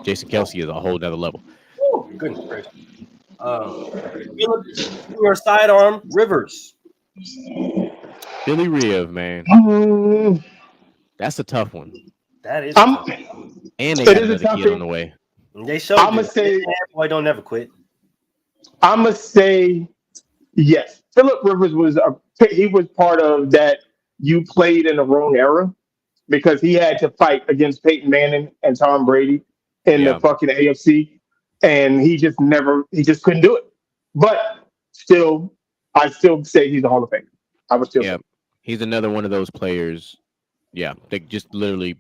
Jason Kelce is a whole other level. Oh, goodness gracious. Your sidearm Rivers. Billy Reeve, man. That's a tough one. That is tough. And they got another kid on the way. They showed I'm gonna say boy don't never quit. I'm gonna say yes. Phillip Rivers was part of that. You played in the wrong era, because he had to fight against Peyton Manning and Tom Brady in the fucking AFC, and he just couldn't do it. But I still say he's a Hall of Famer. I would still say. He's another one of those players. Yeah, they just literally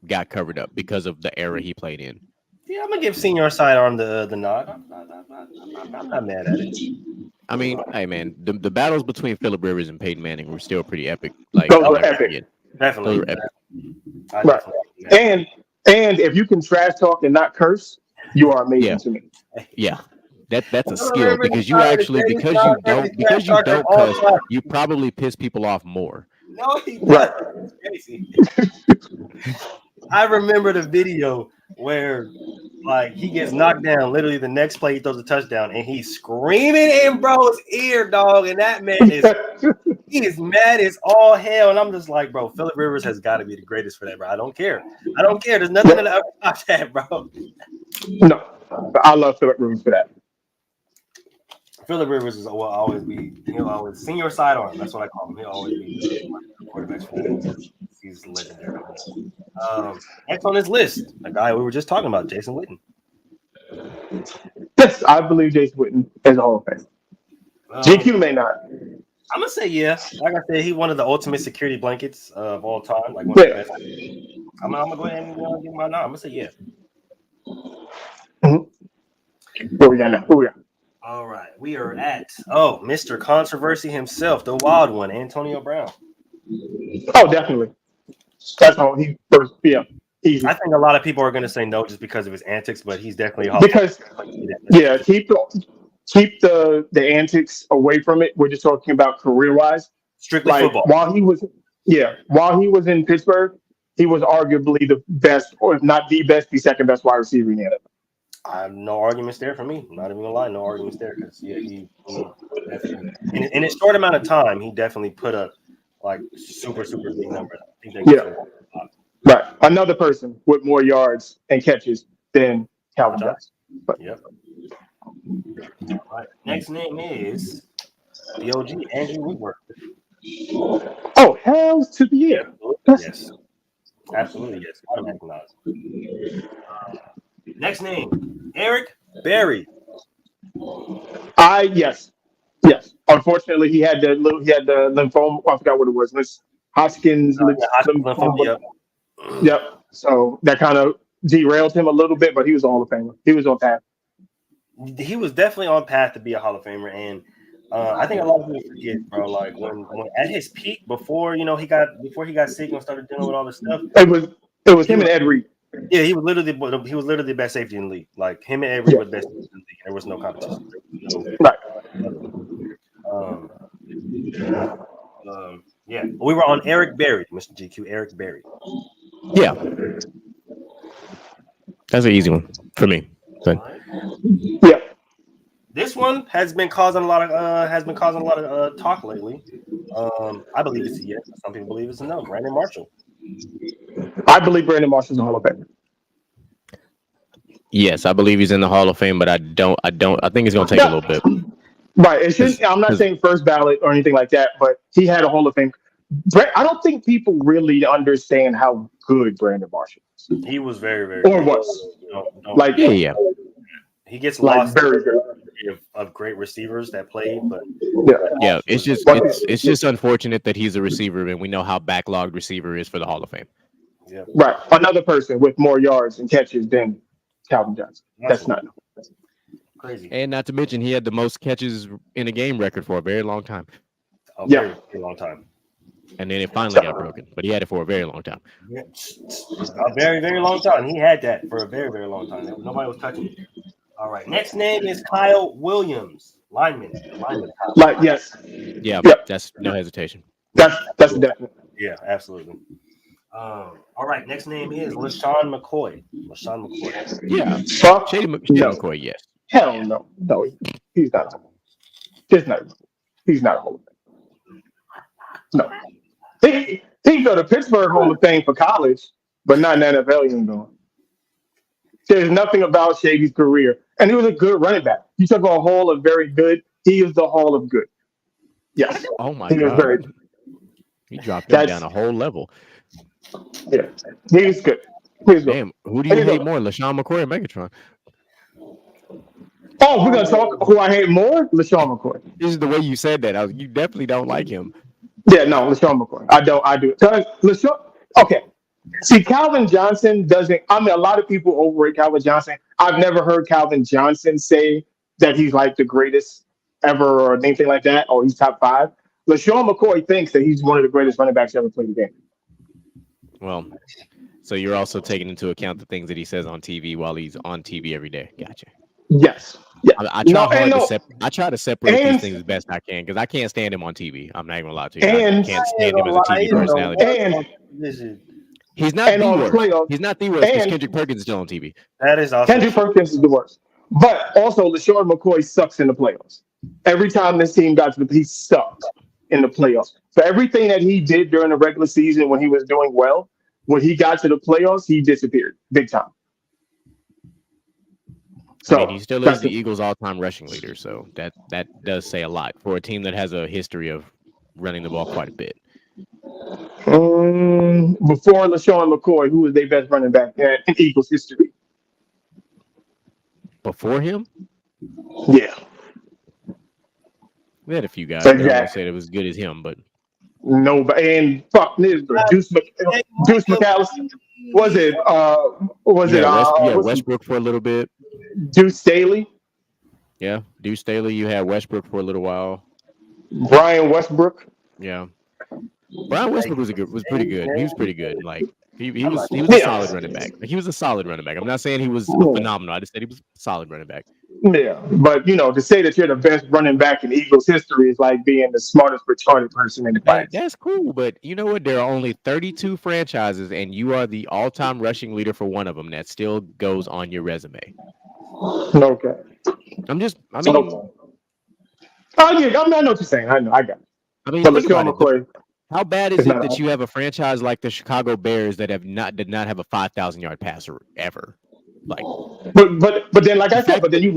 got covered up because of the era he played in. Yeah, I'm gonna give senior sidearm the nod. I'm not mad at it. I mean, hey man, the battles between Phillip Rivers and Peyton Manning were still pretty epic. Like, those were epic. Definitely. Those were epic. Right. And if you can trash talk and not curse, you are amazing to me. Yeah. That's a skill, because you don't cuss, you probably piss people off more. No, he doesn't. Crazy. I remember the video where, like, he gets knocked down. Literally, the next play he throws a touchdown, and he's screaming in bro's ear, dog. And that man is mad as all hell. And I'm just like, bro, Phillip Rivers has got to be the greatest for that, bro. I don't care. There's nothing that ever top that, bro. No, I love Phillip Rivers for that. Phillip Rivers will always be. He'll always senior sidearm. That's what I call him. He'll always be quarterbacks for that. He's legendary. Next on this list, a guy we were just talking about, Jason Witten. Yes, I believe Jason Witten is a Hall of Fame. GQ may not. I'm gonna say yeah. Like I said, he's one of the ultimate security blankets of all time. Like one of the best. I'm gonna go ahead and give my nod. I'm gonna say yeah. What we got now? Who we got? All right, we are at Mr. Controversy himself, the wild one, Antonio Brown. Oh, definitely. That's how he first. Yeah, easy. I think a lot of people are gonna say no just because of his antics, but he's definitely because yeah, keep the antics away from it. We're just talking about career wise. Strictly football. While he was in Pittsburgh, he was arguably the best, or if not the best, the second best wide receiver in the NFL. I have no arguments there for me. I'm not even gonna lie, no arguments there because he in a short amount of time, he definitely put up like super big numbers. I think right. Another person with more yards and catches than Calvin Johnson. Yep. All right. Next name is the OG Andrew Whitworth. Oh, hells to the year! Yes, absolutely yes. Automatic nod. Next name, Eric Berry. Yes. Unfortunately, he had the lymphoma. I forgot what it was. Hodgkin's lymphoma. Yep. So that kind of derailed him a little bit, but he was a Hall of Famer. He was on path. He was definitely on path to be a Hall of Famer, and I think a lot of people forget, bro. Like when at his peak, before he got sick and started dealing with all this stuff. It was him and Ed Reed. Yeah, he was literally the best safety in the league. Like him and Ed Reed were the best safety in the league. There was no competition. Right. Yeah, we were on Eric Berry, Mr. GQ. Eric Berry. Yeah, that's an easy one for me. But yeah, this one has been causing a lot of talk lately. I believe it's a yes. Some people believe it's a no. Brandon Marshall. I believe Brandon Marshall's in the Hall of Fame. Yes, I believe he's in the Hall of Fame, but I think it's going to take a little bit. Right. I'm not saying first ballot or anything like that, but he had a Hall of Fame. I don't think people really understand how good Brandon Marshall is. He was very, very or good. Was. Yeah. He gets lost very good. Of great receivers that played, but yeah, it's just unfortunate that he's a receiver, and we know how backlogged receiver is for the Hall of Fame. Yeah. Right. Another person with more yards and catches than Calvin Johnson. That's not crazy. And not to mention, he had the most catches in a game record for a very long time. Very long time. And then it finally got broken, but he had it for a very long time. Yeah. A very, very long time. He had that for a very, very long time. Nobody was touching it. All right. Next name is Kyle Williams, lineman. Yes. Yeah, that's no hesitation. That's definite. Yeah, absolutely. All right. Next name is LaShawn McCoy. Yeah. Shady McCoy, yes. Hell no. No, he's not. He's not a Hall of Fame. No. He can go to Pittsburgh Hall of Fame for college, but not in the NFL. He ain't going. There's nothing about Shady's career. And he was a good running back. You took a Hall of very good. He is the Hall of good. Yes. Oh, my God. Was very, he dropped him down a whole level. Yeah. He was good. Damn, who do you hate more, LaShawn McCoy or Megatron? Oh, we're going to talk who I hate more? LaShawn McCoy. This is the way you said that. You definitely don't like him. Yeah, no, LaShawn McCoy. I do. LaShawn, okay. See, Calvin Johnson doesn't. I mean, a lot of people overrate Calvin Johnson. I've never heard Calvin Johnson say that he's like the greatest ever or anything like that, or he's top 5. LaShawn McCoy thinks that he's one of the greatest running backs ever played the game. Well, so you're also taking into account the things that he says on TV while he's on TV every day. Gotcha. Yes. Yeah. I try to separate these things as best I can because I can't stand him on TV. I'm not even gonna lie to you. I can't stand him as a TV personality. He's not the worst. He's not the worst because Kendrick Perkins is still on TV. That is awesome. Kendrick Perkins is the worst. But also, LaShawn McCoy sucks in the playoffs. Every time this team got to he sucked in the playoffs. So everything that he did during the regular season when he was doing well, when he got to the playoffs, he disappeared big time. So I mean, he still is the Eagles' all-time rushing leader. So that does say a lot for a team that has a history of running the ball quite a bit. Before LaShawn McCoy, who was their best running back in Eagles history? Before him? Yeah, We had a few guys, but I won't exactly. say it was as good as him. But No, but and fuck this, Deuce McAllister. Was it? Was you it? had What's it? Westbrook for a little bit. Deuce Staley, Yeah, Deuce Staley. You had Westbrook for a little while. Brian Westbrook. Yeah, Brian Westbrook was pretty good. He was pretty good. Like he was a solid Yeah, running back. Like, he was a solid running back. I'm not saying he was phenomenal. I just said he was a solid running back. yeah. But to say that you're the best running back in Eagles history is like being the smartest retarded person in the Hey, class. that's cool, but you know what? There are only 32 franchises, and you are the all-time rushing leader for one of them. That still goes on your resume. Okay. I mean, Okay. Oh yeah, I know what you're saying. I know. I got it. I mean, But think LaShawn about it. McCoy How bad is is it not. that you have a franchise like the Chicago Bears that did not have a 5,000-yard passer ever? Like, But then, like the I said, fact that, you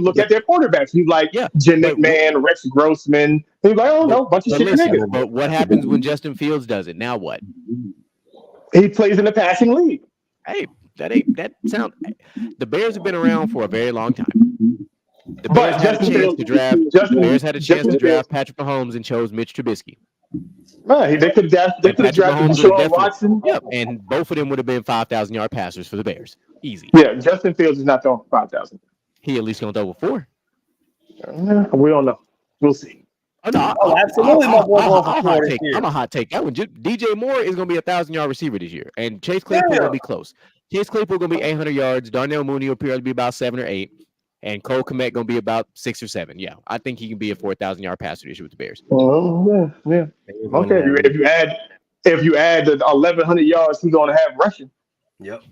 look at their quarterbacks. You like yeah, Jim but McMahon, Rex Grossman. And you're like, oh but no, bunch of but shit listen, niggas. but what happens when Justin Fields does it? Now what? He plays in the passing league. Hey, that sound. The Bears have been around for a very long time. The Bears But had a chance to draft. The Bears had a chance to Justin Fields. draft Patrick Mahomes and chose Mitch Trubisky. Right, they could have And Patrick drafted Mahomes would have Deshaun definitely, Watson. yep. And both of them would have been 5,000-yard passers for the Bears. Easy. Yeah, Justin Fields is not throwing for 5,000. He at least gonna throw for 4. We don't know. We'll see. Oh no! Absolutely, my boy going for 4 this year. I'm a hot take that one. DJ Moore is gonna be a 1,000-yard receiver this year, and Chase Claypool gonna be close. Chase Claypool gonna be 800 yards. Darnell Mooney will appear to be about 7 or 8, and Cole Kmet gonna be about 6 or 7. Yeah, I think he can be a 4,000-yard passer this year with the Bears. Yeah. Okay. If you add the 1,100 yards, he's gonna have rushing. Yep.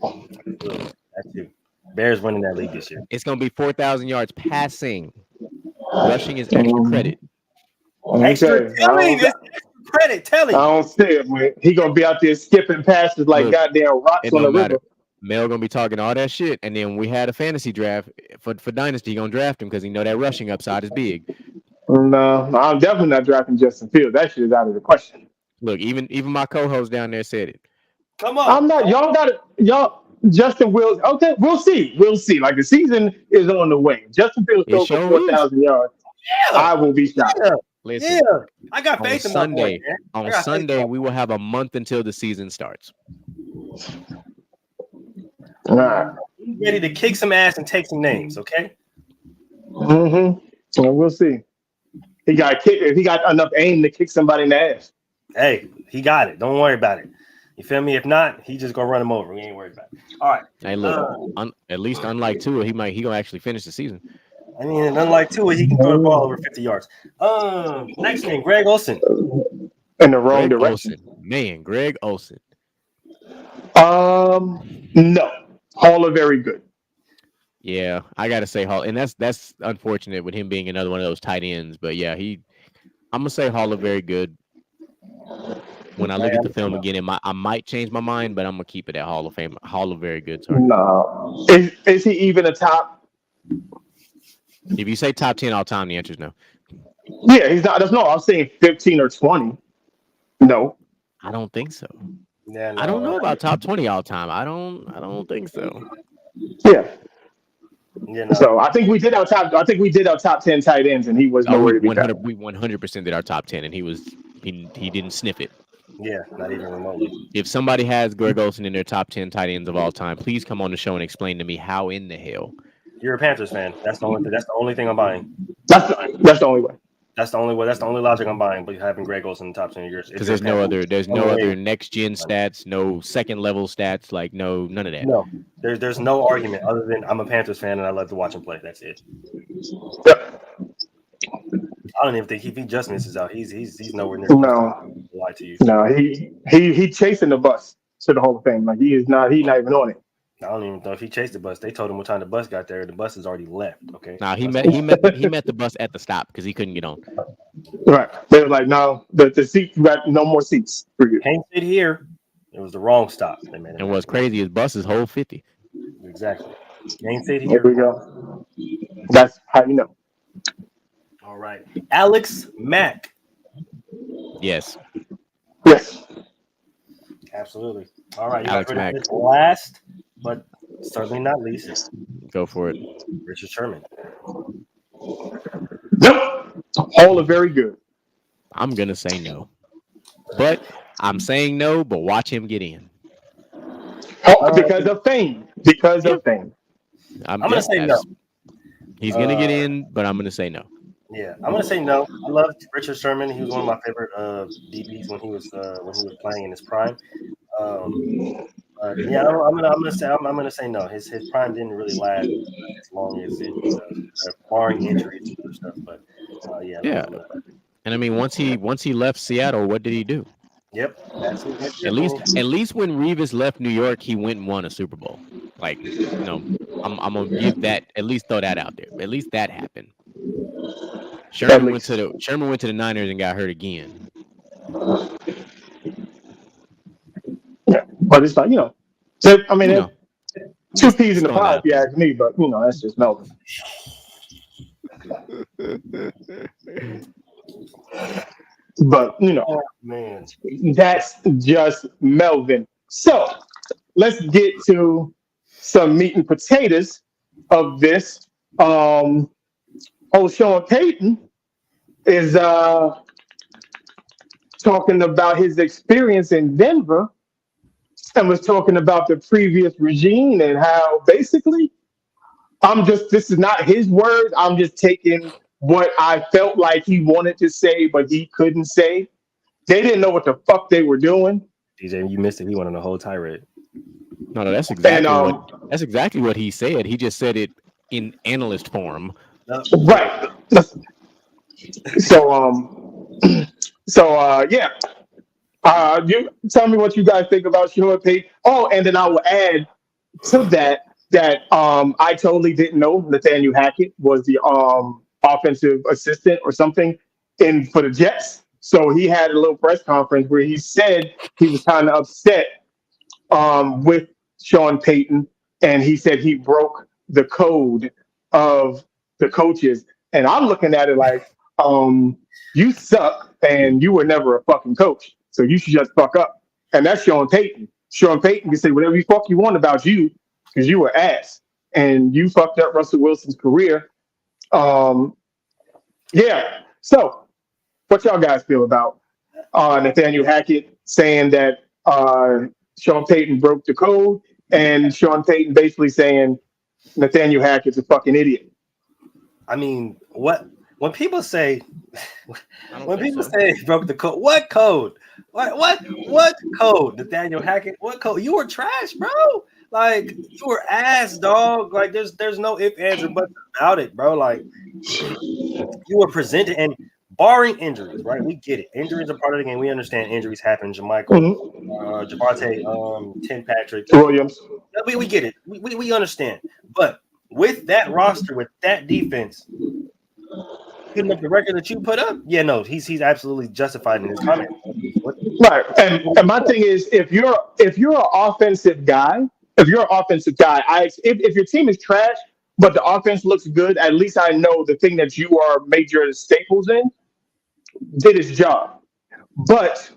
That's it. Bears winning that league this year. It's gonna be 4,000 yards passing. Rushing is extra credit. Extra credit. Telling. I don't see it, man. He gonna be out there skipping passes like goddamn rocks on the river. Mel gonna be talking all that shit, and then we had a fantasy draft for Dynasty. He gonna draft him because he know that rushing upside is big. No, I'm definitely not drafting Justin Fields. That shit is out of the question. Look, even my co-host down there said it. Come on. I'm not. Y'all got it. Y'all. Justin Fields. Okay, we'll see. Like the season is on the way. Justin Fields throws for 4,000 yards. Yeah. I will be shocked. Yeah. Listen, Yeah. I got faith in Sunday. my boy, on Sunday, we will have a month until the season starts. All right. He's ready to kick some ass and take some names. Okay. So we'll see. He got kick. If he got enough aim to kick somebody in the ass. Hey, he got it. Don't worry about it. You feel me? If not, he just gonna run him over. We ain't worried about it. All right. Hey, look. At least unlike Tua, he gonna actually finish the season. I mean, unlike Tua, he can throw the ball over 50 yards. Next name, Greg Olsen. In the wrong direction. Man, Greg Olsen. No. Hall are very good. Yeah, I gotta say Hall, and that's unfortunate with him being another one of those tight ends. But yeah, I'm gonna say Hall are very good. When I look at the film again, I might change my mind, but I'm gonna keep it at Hall of Fame. Hall of very good. Sorry. No. Is he even a top? If you say top 10 all time, the answer is no. Yeah, he's not. That's no. I'm saying 15 or 20. No. I don't think so. Yeah, no, I don't know about top 20 all time. I don't think so. Yeah. Yeah, no. So I think we did our top 10 tight ends, and he was nowhere to be found. We 100% did our top 10, and he didn't sniff it. Yeah, not even remotely. If somebody has Greg Olsen in their top 10 tight ends of all time, please come on the show and explain to me how in the hell. You're a Panthers fan. That's the only thing I'm buying. That's the only way. That's the only way. That's the only logic I'm buying. But having Greg Olsen in the top 10 of yours, because there's no other next gen stats, no second level stats, like none of that. No, there's no argument other than I'm a Panthers fan and I love to watch him play. That's it. Yep. I don't even think if he just misses out, he's nowhere near. No. Lie to you. No, he chasing the bus to the Hall of Fame. Like he's not even on it. I don't even know if he chased the bus. They told him what time the bus got there. The bus has already left. Okay. Nah, he met the bus at the stop because he couldn't get on. Right. They were like, no, the seat, you got no more seats for you. Can't sit here. It was the wrong stop. And what's crazy is buses hold 50. Exactly. Can't sit Here here. we go. That's how you know. All right. Alex Mack. Yes. Yes. Absolutely. All right. Alex Mack. Last, but certainly not least. Go for it. Richard Sherman. Nope. All are very good. I'm gonna say no, but I'm saying no. But watch him get in. Because of fame. Because of fame. I'm gonna say no. He's gonna get in, but I'm gonna say no. Yeah, I'm gonna say no. I love Richard Sherman. He was one of my favorite DBs when he was playing in his prime. Yeah, I'm gonna say no. His prime didn't really last as long as it barring injuries and other stuff. But yeah. And I mean, once he left Seattle, what did he do? Yep. At least when Revis left New York, he went and won a Super Bowl. Like, I'm gonna give that, at least throw that out there. At least that happened. Sherman went to the Niners and got hurt again. Yeah, but it's like, I mean, two peas in the pod, if you ask me, but that's just Melvin. But oh, man, that's just Melvin. So let's get to some meat and potatoes of this. Sean Peyton is talking about his experience in Denver and was talking about the previous regime and how basically this is not his words. I'm just taking what I felt like he wanted to say, but he couldn't say. They didn't know what the fuck they were doing. DJ, you missed it. He went on a whole tirade. No, that's exactly what he said. He just said it in analyst form. Right. Yeah. You tell me what you guys think about Sean Payton. Oh, and then I will add to that I totally didn't know Nathaniel Hackett was the offensive assistant or something for the Jets. So he had a little press conference where he said he was kind of upset with Sean Payton, and he said he broke the code of the coaches. And I'm looking at it like, you suck, and you were never a fucking coach, so you should just fuck up. And that's Sean Payton. Sean Payton can say whatever you fuck you want about you, because you were ass, and you fucked up Russell Wilson's career. Yeah. So, what y'all guys feel about Nathaniel Hackett saying that Sean Payton broke the code, and Sean Payton basically saying Nathaniel Hackett's a fucking idiot? I mean, when people say say he broke the code, what code? What code? Nathaniel Hackett, what code? You were trash, bro. Like, you were ass, dog. Like, there's no ifs, ands, or buts about it, bro. Like, you were presented, and barring injuries, right? We get it. Injuries are part of the game. We understand injuries happen. Jermichael, Javante, Tim Patrick, Williams. We get it. We understand. But with that roster, with that defense, putting up the record that you put up, he's absolutely justified in his comment. Right. And my thing is, if you're an offensive guy, if your team is trash, but the offense looks good, at least I know the thing that you are major staples in did its job. But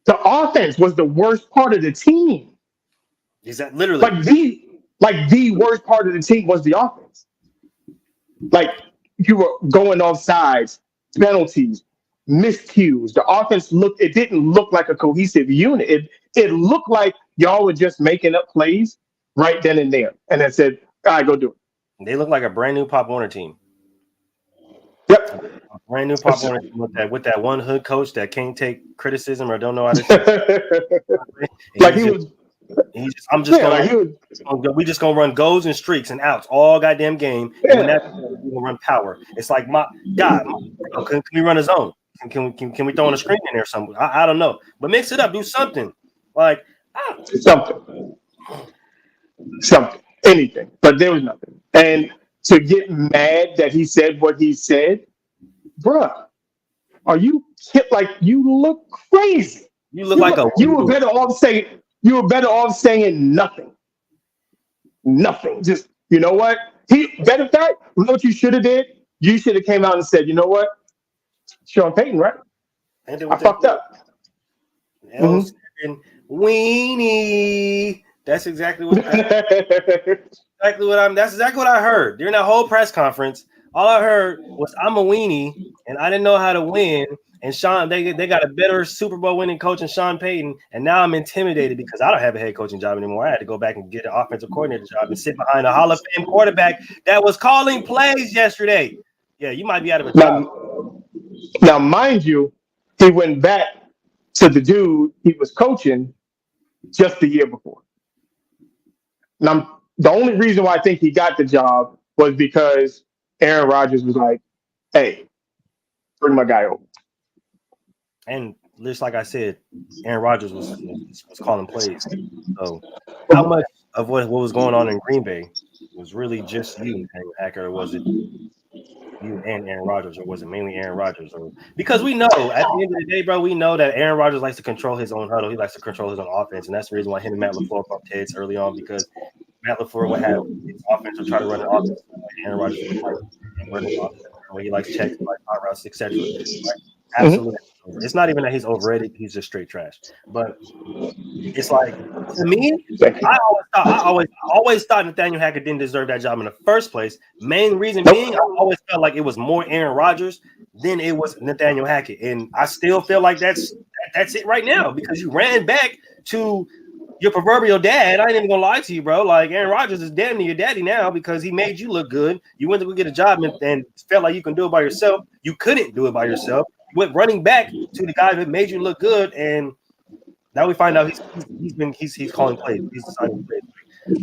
the offense was the worst part of the team. Is that literally the worst part of the team was the offense? Like, you were going off sides, penalties, miscues. The offense didn't look like a cohesive unit. It looked like y'all were just making up plays right then and there. And then said, all right, go do it. They look like a brand new Pop Warner team. Yep. A brand new Pop Warner team with that one hood coach that can't take criticism or don't know how to we just gonna run goals and streaks and outs all goddamn game. Yeah. And we're gonna run power. It's like, my God, can we run a zone? Can we throw in a screen in there somewhere? I don't know, but mix it up, do something like something, anything. But there was nothing. And to get mad that he said what he said, bruh, are you like, you look crazy? You were better off saying nothing. Nothing. Just, you know what? Better fact, you know what you should have did? You should have came out and said, you know what? Sean Payton, right? I fucked up. Weenie. That's exactly what I heard during that whole press conference. All I heard was I'm a weenie and I didn't know how to win. And Sean, they got a better Super Bowl winning coach than Sean Peyton, and now I'm intimidated because I don't have a head coaching job anymore. I had to go back and get an offensive coordinator job and sit behind a Hall of Fame quarterback that was calling plays yesterday. Yeah, you might be out of a job. Now, mind you, he went back to the dude he was coaching just the year before. Now, the only reason why I think he got the job was because Aaron Rodgers was like, "Hey, bring my guy over." And just like I said, Aaron Rodgers was calling plays. So how much of what was going on in Green Bay was really just you, Hacker, or was it you and Aaron Rodgers, or was it mainly Aaron Rodgers? Or because we know at the end of the day, bro, we know that Aaron Rodgers likes to control his own huddle. He likes to control his own offense, and that's the reason why him and Matt LaFleur bumped heads early on, because Matt LaFleur would have his offense would try to run an offense. Aaron Rodgers would run an offense where he likes checks, like hot routes, etc. Right? Absolutely. It's not even that he's overrated; he's just straight trash. But it's like, to me, I always thought Nathaniel Hackett didn't deserve that job in the first place. Main reason being, I always felt like it was more Aaron Rodgers than it was Nathaniel Hackett, and I still feel like that's it right now, because you ran back to your proverbial dad. I ain't even gonna lie to you, bro. Like, Aaron Rodgers is damn near your daddy now because he made you look good. You went to go get a job and felt like you can do it by yourself. You couldn't do it by yourself. You went running back to the guy that made you look good, and now we find out he's calling plays. He's deciding plays.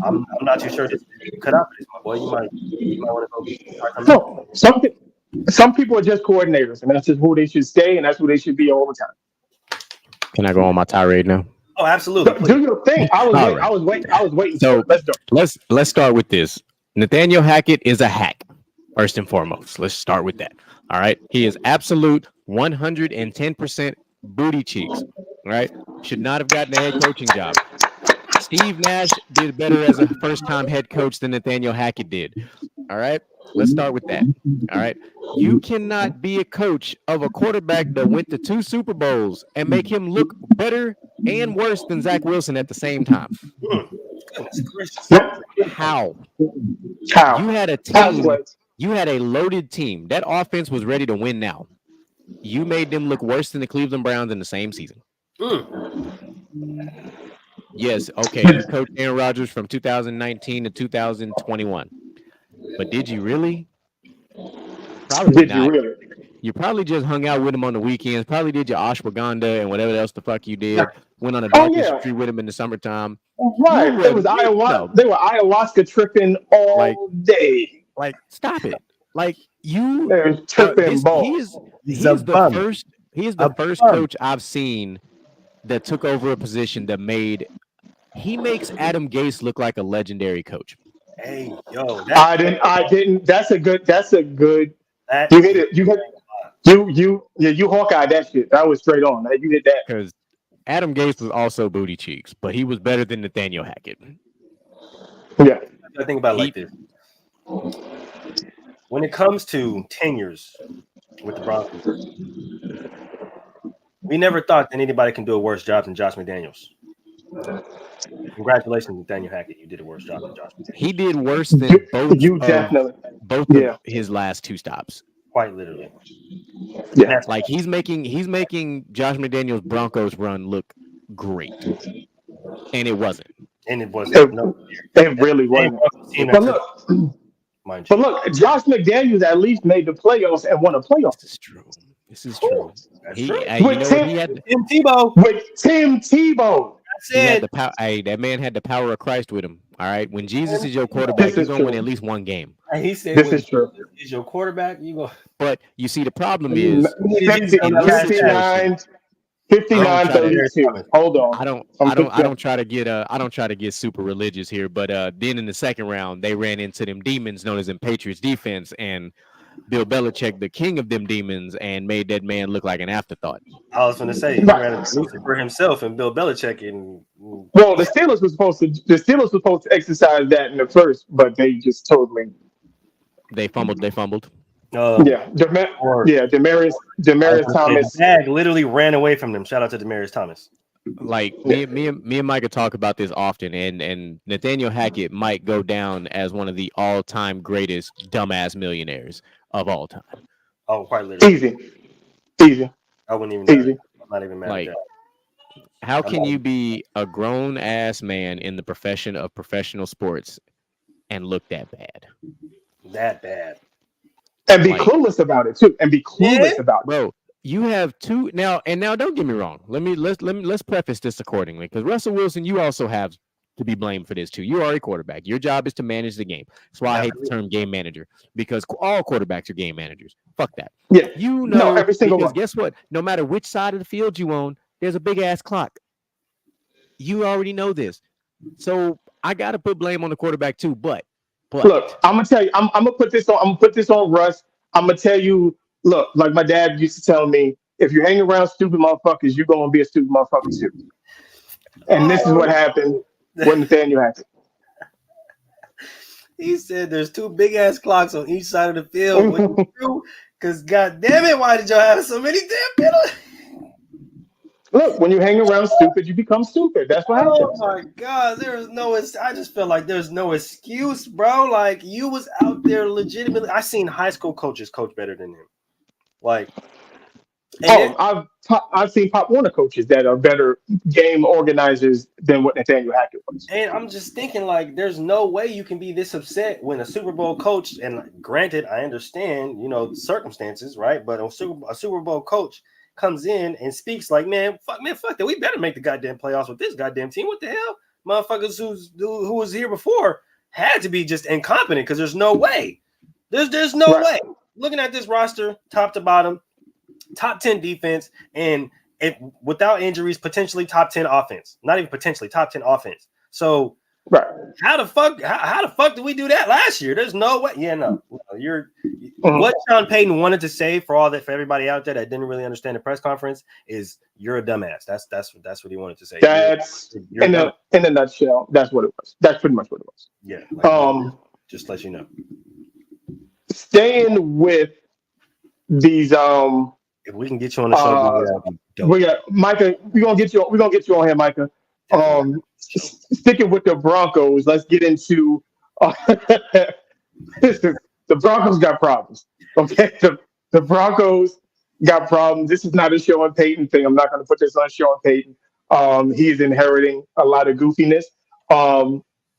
I'm not too sure this cut out for this, my boy. You might want to go. No, some people are just coordinators, and that's just who they should stay, and that's who they should be all the time. Can I go on my tirade now? Oh, absolutely. Do your thing. I was waiting. So let's go. Let's start with this. Nathaniel Hackett is a hack, first and foremost. Let's start with that. All right. He is absolute 110% booty cheeks. Right? Should not have gotten a head coaching job. Steve Nash did better as a first-time head coach than Nathaniel Hackett did. All right? Let's start with that. All right? You cannot be a coach of a quarterback that went to 2 Super Bowls and make him look better and worse than Zach Wilson at the same time. How? You had a team. You had a loaded team. That offense was ready to win now. You made them look worse than the Cleveland Browns in the same season. Yes, okay. You coached Aaron Rodgers from 2019 to 2021. But did you really? Probably not. You really? You probably just hung out with him on the weekends. Probably did your ashwagandha and whatever else the fuck you did. Went on a dog trip with him in the summertime. Right. They were ayahuasca tripping all day. Like, stop it. Like, you tripping balls. He's the first coach I've seen that took over a position that makes Adam Gase look like a legendary coach. Hey, yo, I didn't. That's a good. You hit it. You Hawkeye that shit. That was straight on. You did that because Adam Gase was also booty cheeks, but he was better than Nathaniel Hackett. Yeah, I think about it like this. When it comes to tenures with the Broncos, we never thought that anybody can do a worse job than Josh McDaniels. Congratulations, Nathaniel Hackett. You did a worse job than Josh McDaniels. He did worse than both of his last 2 stops. Quite literally. Yeah. Like he's making Josh McDaniels' Broncos run look great. And it wasn't. It really wasn't. But look, Josh McDaniels at least made the playoffs and won a playoff. This is true. With Tim Tebow. That man had the power of Christ with him. All right. When Jesus is your quarterback, you're gonna win at least 1 game. He said, "This is true." Is your quarterback? You go. But you see, the problem is 59-32. Hold on. I don't try to get super religious here, but then in the second round they ran into them demons known as them Patriots defense, and Bill Belichick, the king of them demons, and made that man look like an afterthought. I was going to say he ran into Lucifer himself and Bill Belichick. Well, the Steelers were supposed to exercise that in the first, but they just totally fumbled. Demarius Thomas. His bag literally ran away from them. Shout out to Demarius Thomas. like me and Micah talk about this often, and Nathaniel Hackett might go down as one of the all-time greatest dumbass millionaires of all time. Oh, quite literally. Easy. I wouldn't even know. Easy. I'm not even mad Like, at how I'm can not you even- be a grown ass man in the profession of professional sports and look that bad? that bad. And be Like, clueless about it too. And be clueless Yeah. about it. bro, you have two now, and now don't get me wrong. Let's preface this accordingly, because Russell Wilson, you also have to be blamed for this too. You are a quarterback. Your job is to manage the game. That's why I hate the term game manager, because all quarterbacks are game managers. Fuck that. Yeah. You No, know, every single because one. guess what? No matter which side of the field you own, there's a big ass clock. You already know this. So I gotta put blame on the quarterback too. But Look, I'm gonna tell you, I'm gonna put this on Russ. I'm gonna tell you, look, like my dad used to tell me, if you hang around stupid motherfuckers, you're gonna be a stupid motherfucker too. And this is what happened with Nathaniel Hackett. He said there's two big ass clocks on each side of the field. Which is true, because god damn it, why did y'all have so many damn penalties? Look, when you hang around stupid, you become stupid. That's what Oh happens. my god, there is no. I just feel like there's no excuse, bro. Like you was out there legitimately. I seen high school coaches coach better than him. Like, and I've seen Pop Warner coaches that are better game organizers than what Nathaniel Hackett was. And I'm just thinking, like, there's no way you can be this upset when a Super Bowl coach, and granted, I understand, the circumstances, right? But a Super Bowl coach comes in and speaks like, man, fuck that. We better make the goddamn playoffs with this goddamn team. What the hell? Motherfuckers who was here before had to be just incompetent because there's no way. There's no way. Looking at this roster, top to bottom, top 10 defense, and without injuries, potentially top 10 offense. Not even potentially, top 10 offense. So how the fuck did we do that last year? There's no way. Yeah, no. What Sean Peyton wanted to say for everybody out there that didn't really understand the press conference is you're a dumbass. That's what he wanted to say. That's you're in a nutshell. That's what it was. That's pretty much what it was. Yeah. Just to let you know. Staying with these if we can get you on the show, we got Micah. We're gonna get you on here, Micah. Sticking with the Broncos, let's get into the Broncos got problems. Okay, the Broncos got problems. This is not a Sean Peyton thing. I'm not going to put this on Sean Peyton. He is inheriting a lot of goofiness.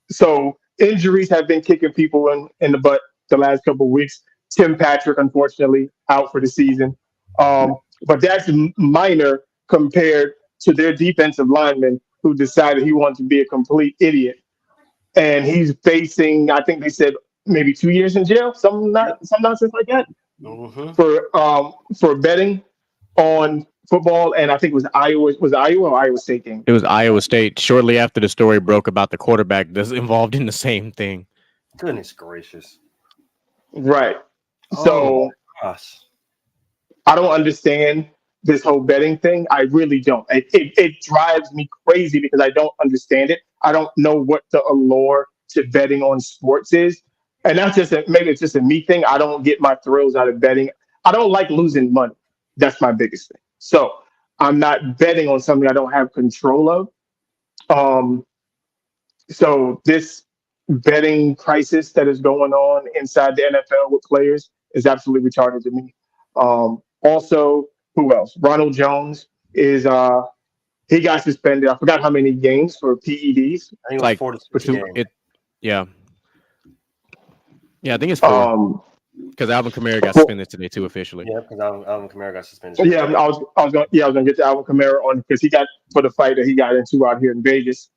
So injuries have been kicking people in the butt the last couple of weeks. Tim Patrick, unfortunately, out for the season. But that's minor compared to their defensive lineman who decided he wanted to be a complete idiot. And he's facing, I think they said, maybe 2 years in jail, some nonsense like that, for betting on football. And I think it was Iowa or Iowa State game. It was Iowa State. Shortly after the story broke about the quarterback that's involved in the same thing. Goodness gracious! Right. So gosh. I don't understand this whole betting thing. I really don't. It drives me crazy because I don't understand it. I don't know what the allure to betting on sports is. And that's maybe it's just a me thing. I don't get my thrills out of betting. I don't like losing money. That's my biggest thing. So I'm not betting on something I don't have control of. So this betting crisis that is going on inside the NFL with players is absolutely retarded to me. Also, who else? Ronald Jones is he got suspended. I forgot how many games for PEDs. I think it was 4 to 6 games. Yeah, I think it's 4. Because Alvin Kamara got suspended today too, officially. Yeah, because Alvin Kamara got suspended. Yeah, I was gonna get to Alvin Kamara on because he got for the fight that he got into out here in Vegas.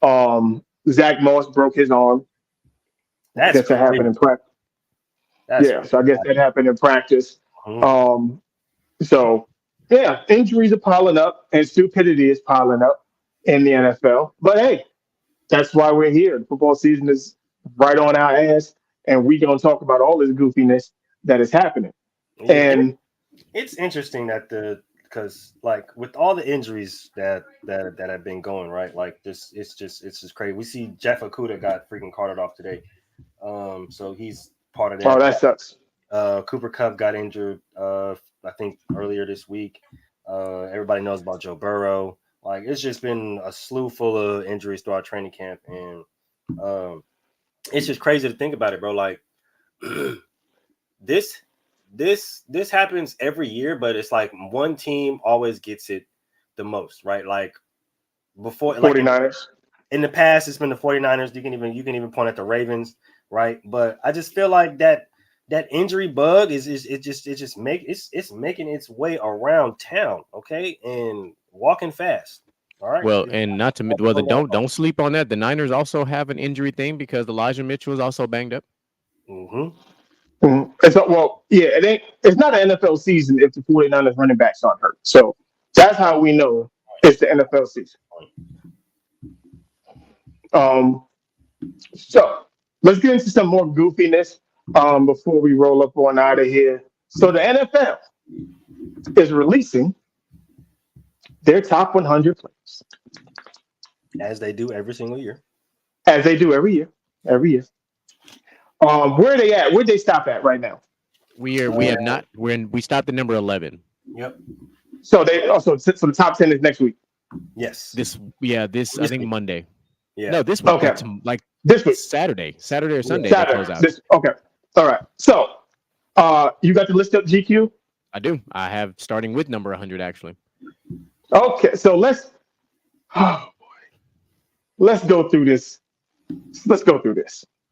Zach Moss broke his arm. That happened in practice. So I guess that happened in practice. So yeah, injuries are piling up and stupidity is piling up in the NFL. But hey, that's why we're here. The football season is right on our ass, and we're gonna talk about all this goofiness that is happening. Yeah, and it's interesting that because like with all the injuries that have been going, right? Like it's just crazy. We see Jeff Okudah got freaking carted off today. So he's part of that. Oh, that sucks. Cooper Kupp got injured, I think earlier this week. Everybody knows about Joe Burrow. Like it's just been a slew full of injuries throughout training camp, and it's just crazy to think about it, bro. Like this happens every year, but it's like one team always gets it the most, right? Like before, 49ers. In the past, it's been the 49ers. You can even point at the Ravens, right? But I just feel like that injury bug is making its way around town, okay, and walking fast. All right. Well, and not to don't sleep on that. The Niners also have an injury thing because Elijah Mitchell is also banged up. Mm-hmm. Mm-hmm. It's not an NFL season if the 49ers running backs aren't hurt. So that's how we know it's the NFL season. So let's get into some more goofiness before we roll up on out of here. So the NFL is releasing their top 100 players. As they do every single year. As they do every year. Where are they at? Where'd they stop at right now? We stopped at number 11. Yep. So the top 10 is next week. Yes. This I think week. Monday. Yeah. No, this week. Okay. Like this week. Saturday or Sunday. Saturday. They close out. Okay. All right. So you got the list up, GQ? I do. I have starting with number 100 actually. Okay. So let's go through this.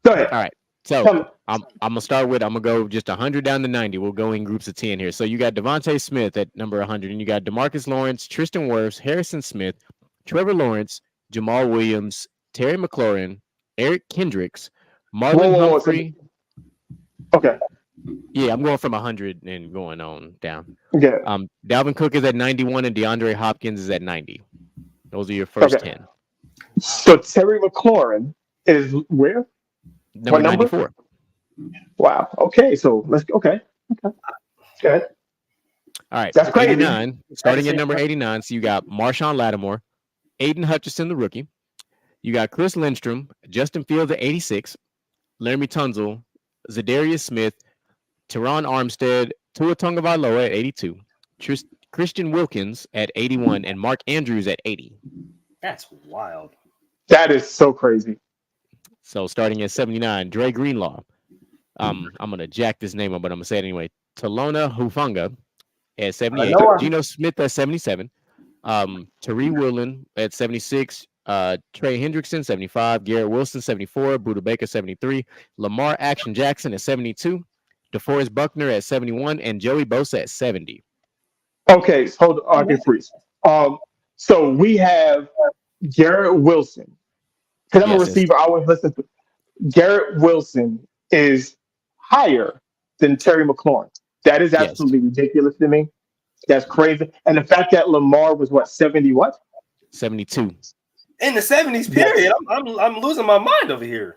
Go ahead. All right. So I'm gonna go just 100 down to 90. We'll go in groups of 10 here. So you got Devontae Smith at number 100, and you got DeMarcus Lawrence, Tristan Wirfs, Harrison Smith, Trevor Lawrence, Jamal Williams, Terry McLaurin, Eric Kendricks, Marlon Humphrey. Okay. Yeah, I'm going from 100 and going on down. Okay. Dalvin Cook is at 91 and DeAndre Hopkins is at 90. Those are your first 10. So Terry McLaurin is where? Number 94. Wow. Okay. So let's go. Okay. Good. All right. That's crazy. 89. Starting at number 89. So you got Marshawn Lattimore, Aiden Hutchinson, the rookie. You got Chris Lindstrom, Justin Fields at 86, Laramie Tunzel, Zadarius Smith, Teron Armstead, Tua Tagovailoa at 82, Christian Wilkins at 81, and Mark Andrews at 80. That's wild. That is so crazy. So starting at 79, Dre Greenlaw. I'm gonna jack this name up, but I'm gonna say it anyway. Talona Hufanga at 78, Geno Smith at 77, Tariq Woolen at 76, Trey Hendrickson 75, Garrett Wilson 74, Buda Baker 73, Lamar Action Jackson at 72, DeForest Buckner at 71, and Joey Bosa at 70. Okay, hold on, okay, freeze. So we have Garrett Wilson. Because I'm a receiver, I always listen to Garrett Wilson is higher than Terry McLaurin. That is absolutely ridiculous to me. That's crazy. And the fact that Lamar was 70 what? 72. In the 70s period, I'm losing my mind over here.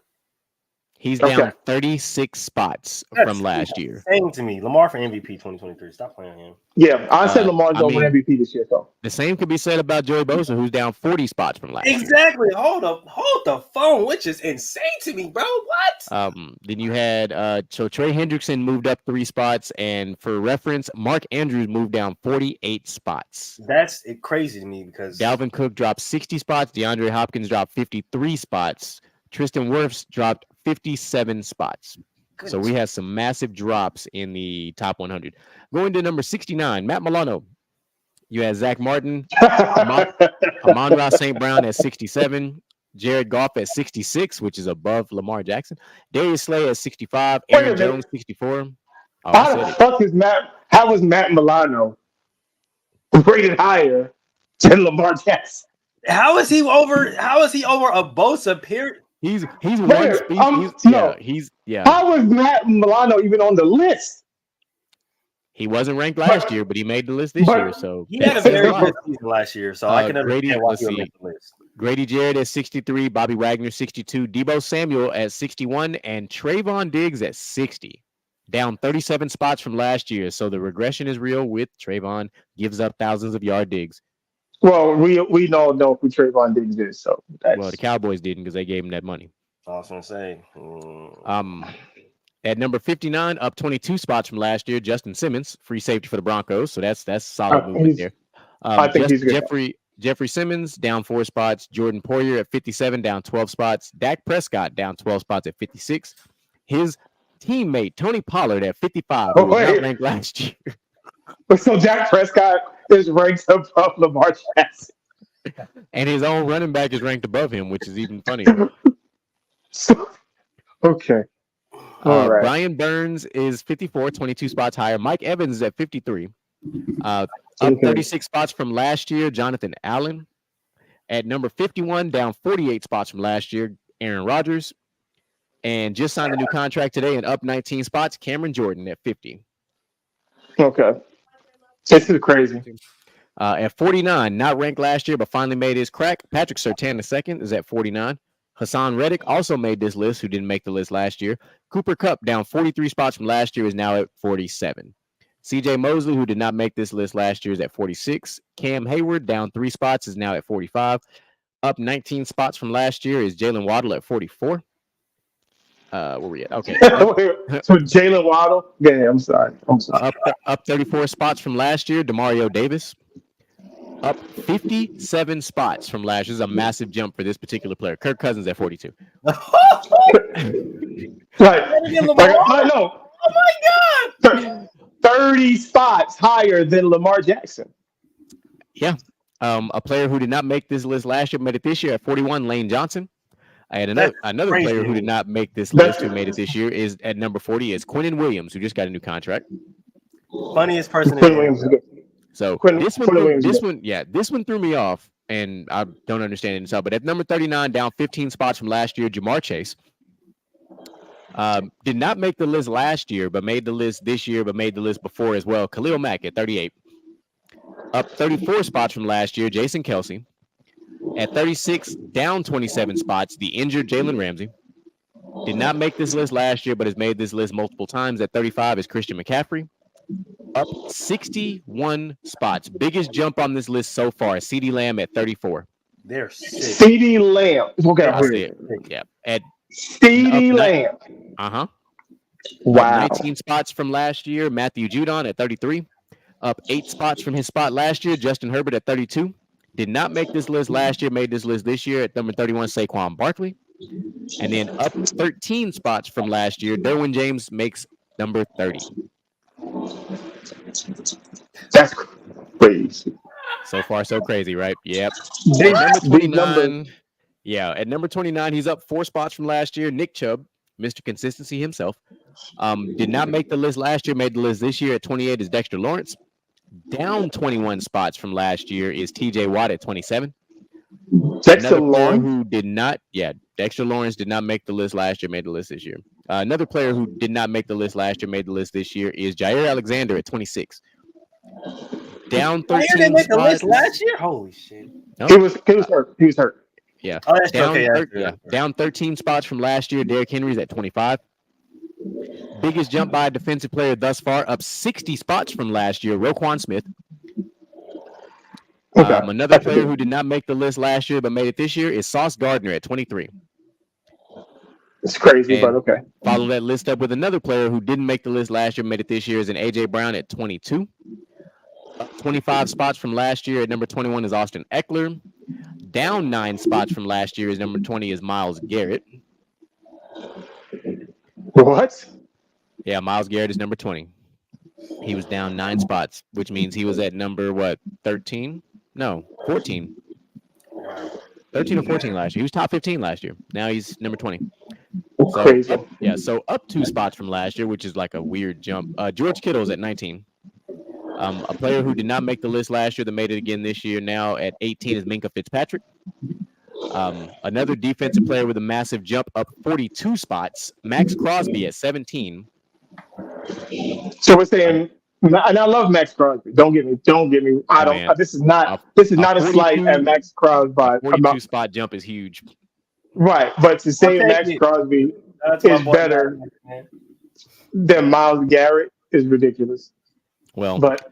He's down 36 spots from last year. Same to me. Lamar for MVP 2023. Stop playing him. Yeah, I said Lamar's over MVP this year. So the same could be said about Joey Bosa, who's down 40 spots from last year. Exactly. Hold the phone, which is insane to me, bro. What? Then you had so Trey Hendrickson moved up 3 spots, and for reference, Mark Andrews moved down 48 spots. That's crazy to me because Dalvin Cook dropped 60 spots, DeAndre Hopkins dropped 53 spots, Tristan Wirfs dropped 57 spots. Goodness. So we have some massive drops in the top 100. Going to number 69, Matt Milano. You had Zach Martin, Amon-Ra St. Brown at 67, Jared Goff at 66, which is above Lamar Jackson, Darius Slay at 65, Aaron Jones 64. How the fuck is how was Matt Milano rated higher than Lamar Jackson? How is he over a Bosa period? He's one speed. How was Matt Milano even on the list? He wasn't ranked last year, but he made the list this year. So he had a very good season last year. So I can understand why he made the list. Grady Jarrett at 63, Bobby Wagner 62, Deebo Samuel at 61, and Trayvon Diggs at 60. Down 37 spots from last year. So the regression is real with Trayvon. Gives up thousands of yard digs. Well, we know who Trayvon Diggs is, so the Cowboys didn't because they gave him that money. I was gonna say. At number 59, up 22 spots from last year, Justin Simmons, free safety for the Broncos. So that's solid movement there. I think he's good. Jeffrey Simmons down 4 spots. Jordan Poyer at 57, down 12 spots. Dak Prescott down 12 spots at 56. His teammate Tony Pollard at 55, who was not ranked last year. So Dak Prescott is ranked above Lamar Jackson. And his own running back is ranked above him, which is even funnier. Okay. All right. Brian Burns is 54, 22 spots higher. Mike Evans is at 53. Up 36 spots from last year. Jonathan Allen at number 51, down 48 spots from last year. Aaron Rodgers. And just signed a new contract today and up 19 spots. Cameron Jordan at 50. Okay. This is crazy. At 49, not ranked last year, but finally made his crack. Patrick Surtain II is at 49. Hassan Reddick also made this list, who didn't make the list last year. Cooper Kupp, down 43 spots from last year, is now at 47. CJ Mosley, who did not make this list last year, is at 46. Cam Hayward, down 3 spots, is now at 45. Up 19 spots from last year is Jalen Waddle at 44. Where we at? Okay. So Jalen Waddle. Yeah, I'm sorry. Up 34 spots from last year, Demario Davis. Up 57 spots from last year. This is a massive jump for this particular player. Kirk Cousins at 42. Right. Oh my God. 30 spots higher than Lamar Jackson. Yeah. A player who did not make this list last year made it this year at 41, Lane Johnson. I had another player who did not make this list who made it this year is at number 40 is Quinnen Williams, who just got a new contract. Funniest person in the So this one threw me off, and I don't understand it himself. But at number 39, down 15 spots from last year, Jamar Chase did not make the list last year, but made the list this year, but made the list before as well. Khalil Mack at 38, up 34 spots from last year, Jason Kelsey. At 36, down 27 spots, the injured Jalen Ramsey. Did not make this list last year, but has made this list multiple times. At 35 is Christian McCaffrey. Up 61 spots. Biggest jump on this list so far. CeeDee Lamb at 34. They're sick. CeeDee Lamb. Okay, I see it. Yeah. At CeeDee Lamb. Uh-huh. Wow. Up 19 spots from last year, Matthew Judon at 33. Up 8 spots from his spot last year, Justin Herbert at 32. Did not make this list last year, made this list this year at number 31, Saquon Barkley. And then up 13 spots from last year, Derwin James makes number 30. That's crazy. So far, so crazy, right? Yep. Big, at number 29, number. Yeah, at number 29, he's up 4 spots from last year. Nick Chubb, Mr. Consistency himself. Did not make the list last year, made the list this year at 28 is Dexter Lawrence. Down 21 spots from last year is TJ Watt at 27. Dexter Lawrence, who did not, Dexter Lawrence did not make the list last year, made the list this year. Another player who did not make the list last year, made the list this year is Jair Alexander at 26. Down 13 didn't make the spots. list last year? Holy shit. No? he was hurt. He was hurt. Yeah. Oh, that's down, okay. Down 13 spots from last year. Derrick Henry's at 25. Biggest jump by a defensive player thus far, up 60 spots from last year, Roquan Smith. Okay. Another player who did not make the list last year but made it this year is Sauce Gardner at 23. It's crazy, but okay. Follow that list up with another player who didn't make the list last year, made it this year, is an A.J. Brown at 22. 25 spots from last year at number 21 is Austin Eckler. Down 9 spots from last year is number 20 is Myles Garrett. What? Yeah, Myles Garrett is number 20. He was down 9 spots, which means he was at number, 13? No, 14. 13 or 14 last year. He was top 15 last year. Now he's number 20. So, Crazy. So up 2 spots from last year, which is like a weird jump. George Kittle's at 19. A player who did not make the list last year that made it again this year now at 18 is Minkah Fitzpatrick. Another defensive player with a massive jump up 42 spots, Max Crosby at 17. So we're saying, and I love Max Crosby. Don't get me. I don't. Man, this is not a slight at Max Crosby. 42 spot jump is huge. Right, but to say Max Crosby is better than Myles Garrett is ridiculous. Well, but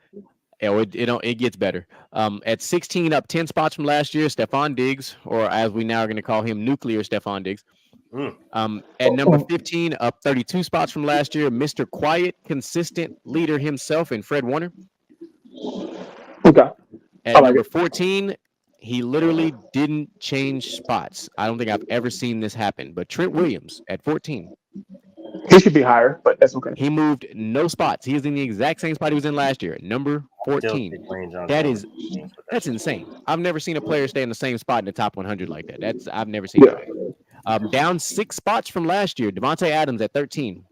it gets better. At 16, up 10 spots from last year, Stephon Diggs, or as we now are going to call him, Nuclear Stephon Diggs. At number 15, up 32 spots from last year, Mr. Quiet, consistent leader himself, and Fred Warner. Okay. At number 14, He literally didn't change spots. I don't think I've ever seen this happen. But Trent Williams at 14, He should be higher, but that's okay. he moved no spots. He is in the exact same spot he was in last year, number 14. That's insane. I've never seen a player stay in the same spot in the top 100 like that. I've never seen Yeah. it. Down 6 spots from last year, Devontae Adams at 13.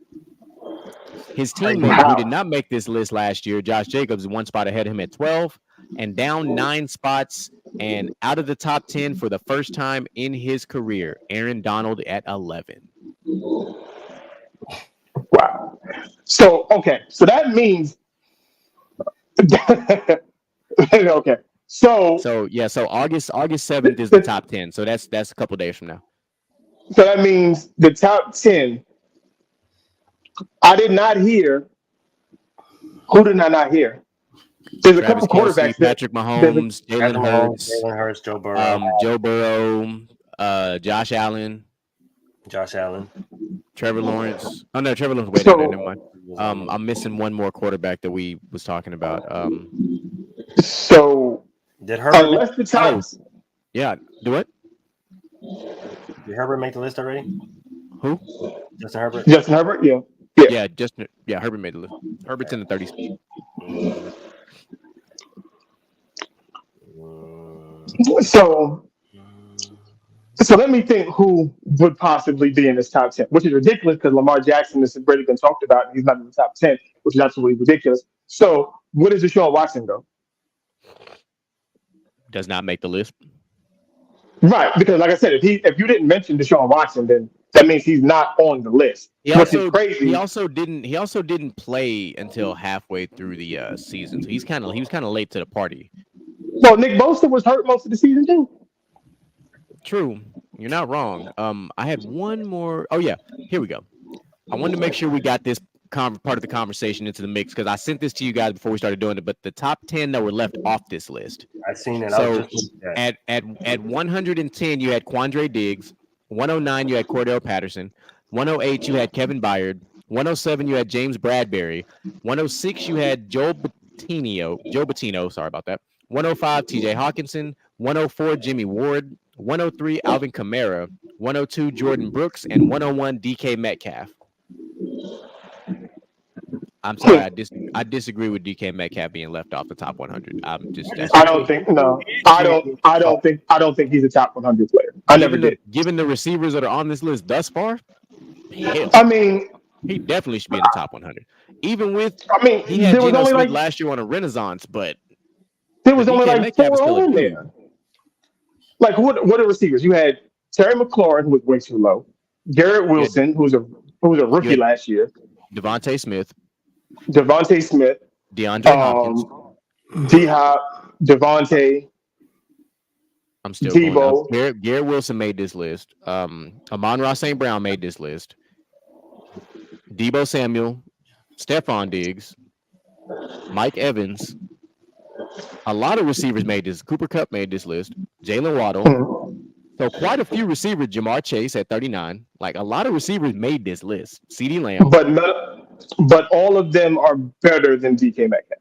His teammate, who did not make this list last year, Josh Jacobs, is 1 spot ahead of him at 12, and down 9 spots and out of the top 10 for the first time in his career, Aaron Donald at 11. Wow. So that means okay. So August 7th is the top 10. So that's a couple days from now. So that means the top 10. I did not hear. Who did I not hear? There's a couple quarterbacks. Patrick Mahomes, Jalen Hurts, Joe Burrow, Josh Allen, Trevor Lawrence. Oh no, Trevor Lawrence. Wait, never mind. I'm missing one more quarterback that we was talking about. So did Herbert? Unless the top. Yeah. Do what? Did Herbert make the list already? Who? Justin Herbert. Justin Herbert. Yeah. Herbert made the list. Herbert's in the 30s. So let me think who would possibly be in this top 10, which is ridiculous because Lamar Jackson has already been talked about and he's not in the top 10, which is absolutely ridiculous. So where does Deshaun Watson go? Does not make the list. Right, because like I said, if you didn't mention Deshaun Watson, then that means he's not on the list. Which is crazy. He also didn't play until halfway through the season, so he was kind of late to the party. Well, Nick Bosa was hurt most of the season too. True, you're not wrong. I had one more. Oh yeah, here we go. I wanted to make sure we got this part of the conversation into the mix because I sent this to you guys before we started doing it. But the top 10 that were left off this list. I seen it. So at 110 you had Quandre Diggs. 109 you had Cordell Patterson. 108 you had Kevin Byard. 107 you had James Bradbury. 106 you had Joe Bettino. Sorry about that. 105 TJ Hawkinson. 104 Jimmy Ward. 103 Alvin Kamara. 102 Jordan Brooks. And 101 DK Metcalf. I'm sorry, I disagree with DK Metcalf being left off the top 100. I don't think he's a top 100 player. I never did. Given the receivers that are on this list thus far, I mean, he definitely should be in the top 100. Even with, he had Geno Smith last year on a renaissance, but there was only like 4 on there. Like what are receivers? You had Terry McLaurin, who was way too low. Garrett Wilson, who was a rookie last year. Devontae Smith, DeAndre Hopkins, D-Hop, Devontae. I'm still Debo. Garrett Wilson made this list. Amon-Ra St. Brown made this list. Debo Samuel, Stephon Diggs, Mike Evans. A lot of receivers made this. Cooper Kupp made this list. Jalen Waddle. Mm-hmm. So quite a few receivers. Jamar Chase at 39. Like a lot of receivers made this list. CeeDee Lamb. But all of them are better than DK Metcalf.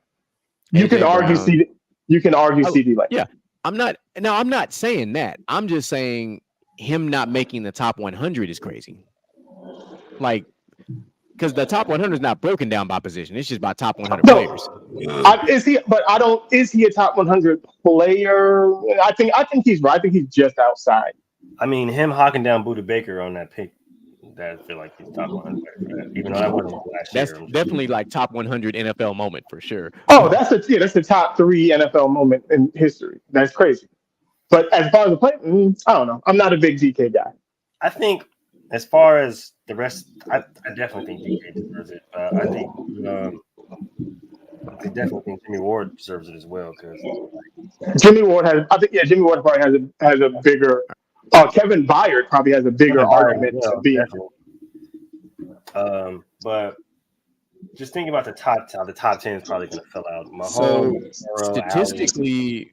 You can argue CeeDee Lamb. Yeah. I'm not saying that. I'm just saying him not making the top 100 is crazy. Like, because the top 100 is not broken down by position. It's just by top 100 players. Is he a top 100 player? I think he's right. I think he's just outside. I mean, him hawking down Budda Baker on that pick, that I feel like he's top 100. Even though that wasn't last year. That's definitely like top 100 NFL moment for sure. Oh, that's the top 3 NFL moment in history. That's crazy. But as far as the play, I don't know. I'm not a big DK guy. I think as far as the rest, I definitely think DK deserves it. I definitely think Jimmy Ward deserves it as well because Jimmy Ward probably has a bigger. Kevin Byard probably has a bigger argument to be. But just thinking about the top 10 is probably going to fill out. Statistically,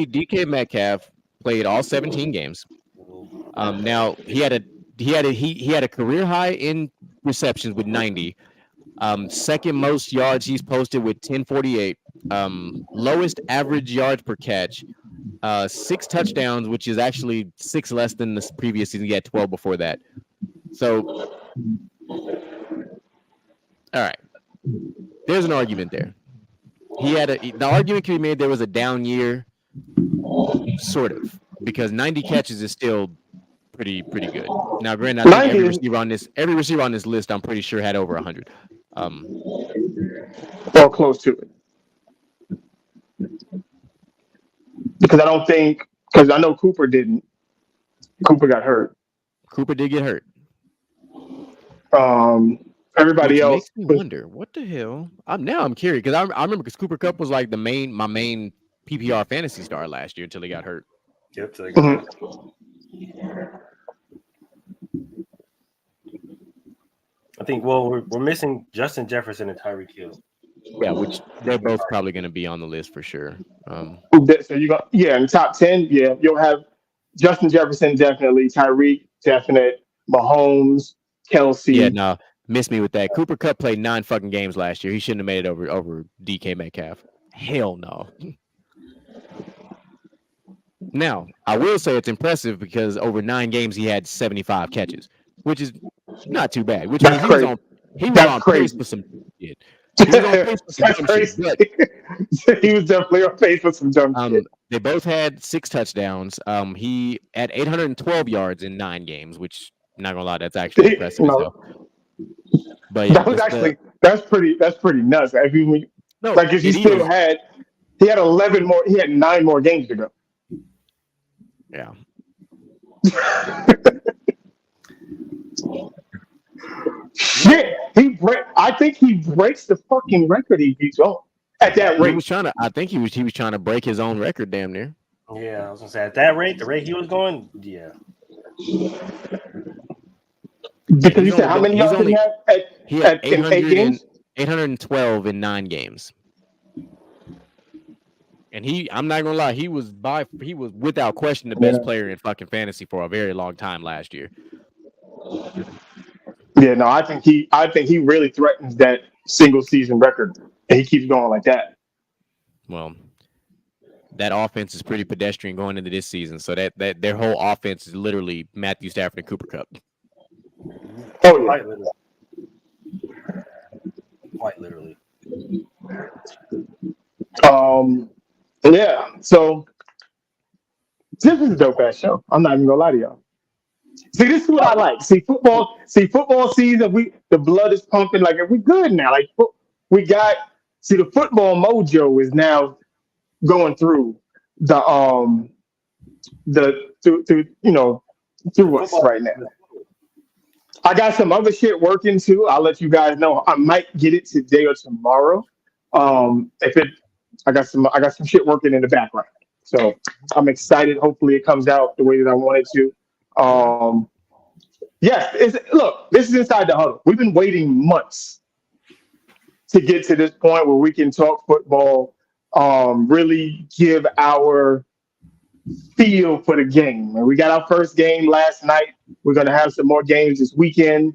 DK Metcalf played all 17 games. Now he had a career high in receptions with 90. Second most yards he's posted with 1048. Lowest average yards per catch, 6 touchdowns, which is actually 6 less than the previous season. He had 12 before that. So, all right, there's an argument there. The argument can be made there was a down year, sort of, because 90 catches is still pretty good. Now, granted, I think every receiver on this list, I'm pretty sure had over 100. Or close to it. Because I know Cooper didn't. Cooper got hurt. Cooper did get hurt. Everybody Which else makes me wonder what the hell. I'm curious because I remember because Cooper Kupp was like my main PPR fantasy star last year until he got hurt. Yep, till he got hurt. I think. Well, we're missing Justin Jefferson and Tyreek Hill. Yeah, which they're both probably going to be on the list for sure. So you got in the top 10. Yeah, you'll have Justin Jefferson definitely, Tyreek definite, Mahomes, Kelsey. Yeah, no, miss me with that. Cooper Kupp played 9 fucking games last year. He shouldn't have made it over DK Metcalf. Hell no. Now, I will say it's impressive because over 9 games he had 75 catches, which is not too bad. Which means he was on pace for some shit. He was on pace for some shit. He was definitely on pace for some dumb shit. They both had 6 touchdowns. He had 812 yards in 9 games, which not gonna lie, that's actually impressive. But yeah, that's pretty nuts. I mean, if he had 11 more, he had 9 more games to go. Yeah. Shit, I think he breaks the fucking record he beats on at that rate. I think he was trying to break his own record, damn near. Yeah, I was gonna say at that rate, the rate he was going, yeah. Because you said how many yards did he have in 8 games? 812 in 9 games. And I'm not gonna lie, he was without question the best player in fucking fantasy for a very long time last year. Yeah, no, I think he really threatens that single season record, and he keeps going like that. Well, that offense is pretty pedestrian going into this season, so that their whole offense is literally Matthew Stafford and Cooper Kupp. Oh yeah, quite literally. Yeah. So this is a dope ass show. I'm not even gonna lie to y'all. See, this is what I like. See, football season. The blood is pumping. Like, we good now. Like, we got. See, the football mojo is now going through through us right now. I got some other shit working too. I'll let you guys know. I might get it today or tomorrow. I got some shit working in the background. So I'm excited. Hopefully it comes out the way that I want it to. Yes, look, this is Inside the Huddle. We've been waiting months to get to this point where we can talk football, really give our feel for the game. And we got our first game last night. We're gonna have some more games this weekend.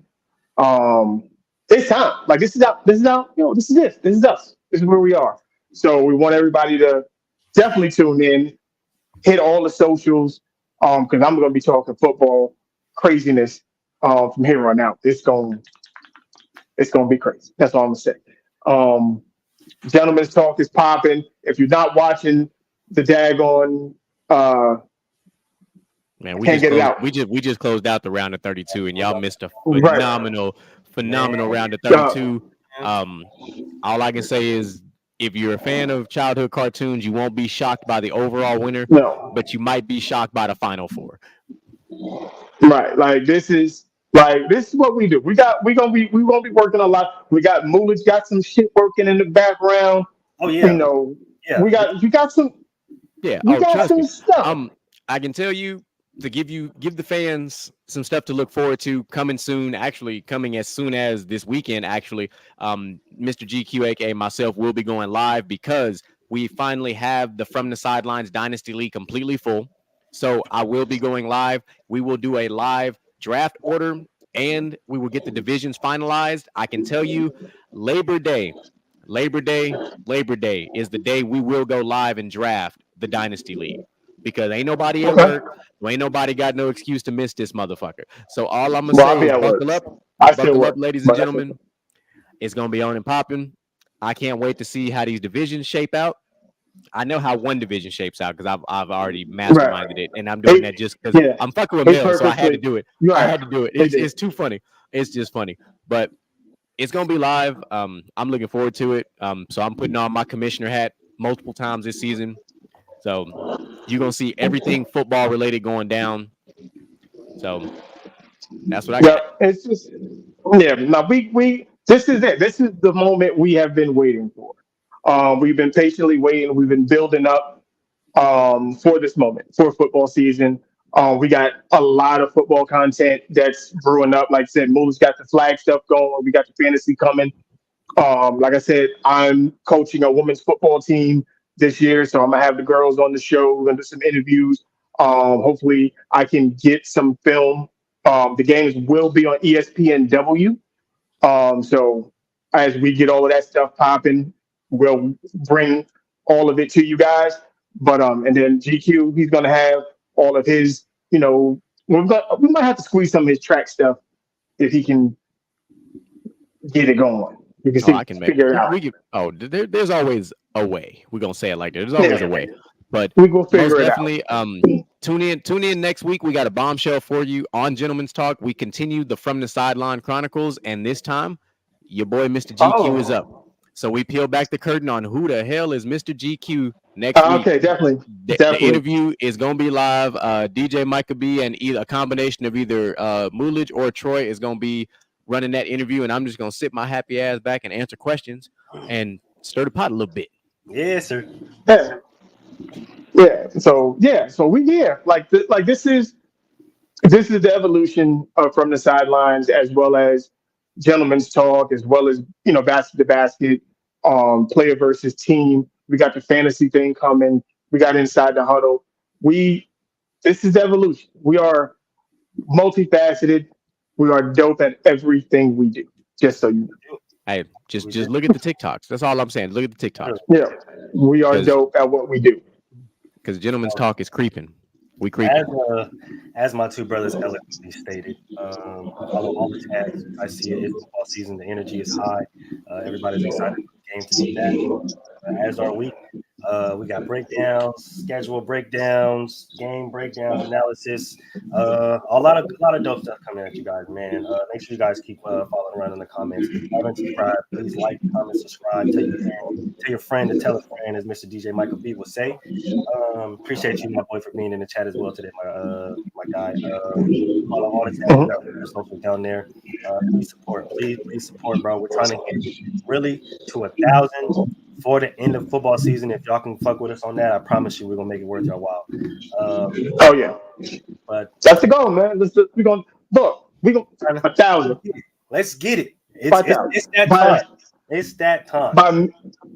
It's time. Like, this is us. This is us. This is where we are. So we want everybody to definitely tune in, hit all the socials, because I'm going to be talking football craziness from here on out. It's going to be crazy. That's all I'm going to say. Gentlemen's Talk is popping. If you're not watching the daggone, man, we just closed out the round of 32, and y'all missed a phenomenal round of 32. All I can say is, if you're a fan of childhood cartoons, you won't be shocked by the overall winner, but you might be shocked by the final 4. Right, like this is what we do. We won't be working a lot. We got Moolage got some shit working in the background. Oh yeah, you got some stuff. I can tell you to give the fans some stuff to look forward to coming soon. Actually, coming as soon as this weekend. Actually, Mr. GQ, aka myself, will be going live because we finally have the From the Sidelines Dynasty League completely full. So I will be going live. We will do a live draft order, and we will get the divisions finalized. I can tell you, Labor Day, Labor Day is the day we will go live and draft the Dynasty League because ain't nobody at Okay. work. Ain't nobody got no excuse to miss this motherfucker. So all I'm gonna Well, I'll say be is at work. I still buckle up, work, ladies and but that's okay. gentlemen. It's gonna be on and popping. I can't wait to see how these divisions shape out. I know how one division shapes out because I've already Right. masterminded it, and I'm doing that just because Yeah. I'm fucking with It Mel, so I had to purposely. do it. You're I right. had to do it. It It's did. too funny. It's just funny, but it's gonna be live. I'm looking forward to it. So I'm putting on my commissioner hat multiple times this season. So you're gonna see everything football related going down. So that's what I got. Yep. It's just yeah. Now we this is it. This is the moment we have been waiting for. We've been patiently waiting. We've been building up for this moment for football season. We got a lot of football content that's brewing up. Like I said, Mool's got the flag stuff going. We got the fantasy coming. Like I said, I'm coaching a women's football team this year, so I'm gonna have the girls on the show. We're gonna do some interviews. Hopefully, I can get some film. The games will be on ESPNW. So as we get all of that stuff popping, we'll bring all of it to you guys. But and then GQ, he's gonna have all of his. We might have to squeeze some of his track stuff if he can get it going. You can Oh, see, I can make figure it we out. can. Oh, there's always a way. We're gonna say it like that. There's always a Yeah, way. But we will most figure it out. definitely, tune in next week. We got a bombshell for you on Gentlemen's Talk. We continue the From the Sideline Chronicles, and this time, your boy Mr. GQ is up. Oh, So we peel back the curtain on who the hell is Mr. GQ next week. okay, definitely, The definitely. interview is gonna be live. DJ Micah B and either a combination of either Moolage or Troy is gonna be running that interview, and I'm just gonna sit my happy ass back and answer questions and stir the pot a little bit. Yes, sir. Yeah, so we like this is the evolution of from the sidelines as well as gentlemen's talk as well as basket to basket, player versus team. We got the fantasy thing coming. We got inside the huddle. We This is the evolution. We are multifaceted. We are dope at everything we do. Just so you know. Hey, just We just did. look at the TikToks. That's all I'm saying. Look at the TikToks Yeah, we are because dope at what we do. Gentlemen's Talk is creeping. We As creeping. as my two brothers eloquently stated, follow all the tags. I see it. It's football season. The energy is high. Everybody's excited for the game to be back. As are we. We got breakdowns, schedule breakdowns, game breakdowns, analysis. A lot of dope stuff coming at you guys, man. Make sure you guys keep following around in the comments. If you haven't subscribed, please like, comment, subscribe. Tell your friend to tell a friend, as Mr. DJ Michael B would say. Appreciate you, my boy, for being in the chat as well today, my guy. Follow all the tags Mhm. down there, social down there. Please support, bro. We're trying to get really to 1,000 for the end of football season. If y'all can fuck with us on that, I promise you we're gonna make it worth your while. Oh yeah, But that's the goal, man. We're gonna look. We gonna trying to 1,000, let's get it. It's 5,000 it's that by time. It's that time.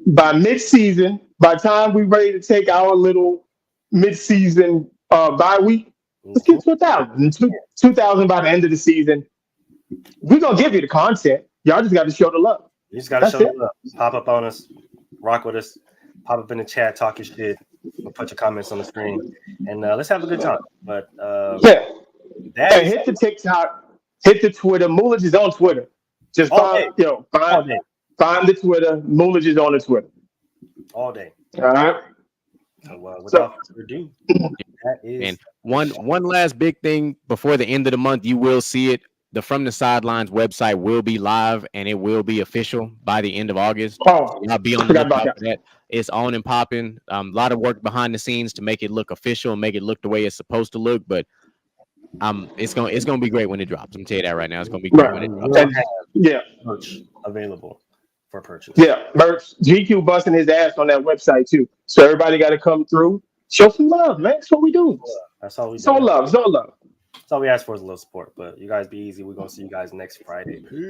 by mid-season. By the time we ready to take our little mid-season bye week, let's Mhm. get to 1,000. 2,000 by the end of the season. We're gonna give you the content. Y'all just got to show the love. You just gotta That's show it. up, pop up on us, rock with us, pop up in the chat, talk your shit, or put your comments on the screen, and let's have a good time. But Yeah. that And is hit the TikTok, hit the Twitter. Moolage is on Twitter. Just all day, all day, find the Twitter. Moolage is on the Twitter. all day. All right. So So without further ado, that is And one last big thing before the end of the month, you will see it. The From the Sidelines website will be live and it will be official by the end of August. So y'all be I on the forgot about lookout that. for that. It's on and popping. A lot of work behind the scenes to make it look official and make it look the way it's supposed to look. But it's gonna be great when it drops. I'm telling you that right now. It's gonna be great when Right. it we drops. will And have yeah, merch available for purchase. yeah. Merch. GQ busting his ass on that website too. So everybody got to come through. Show some love, man. That's what we do. That's all we It's all do. love. It's all love. That's all we ask for is a little support. But you guys be easy. We're gonna see you guys next Friday. Peace.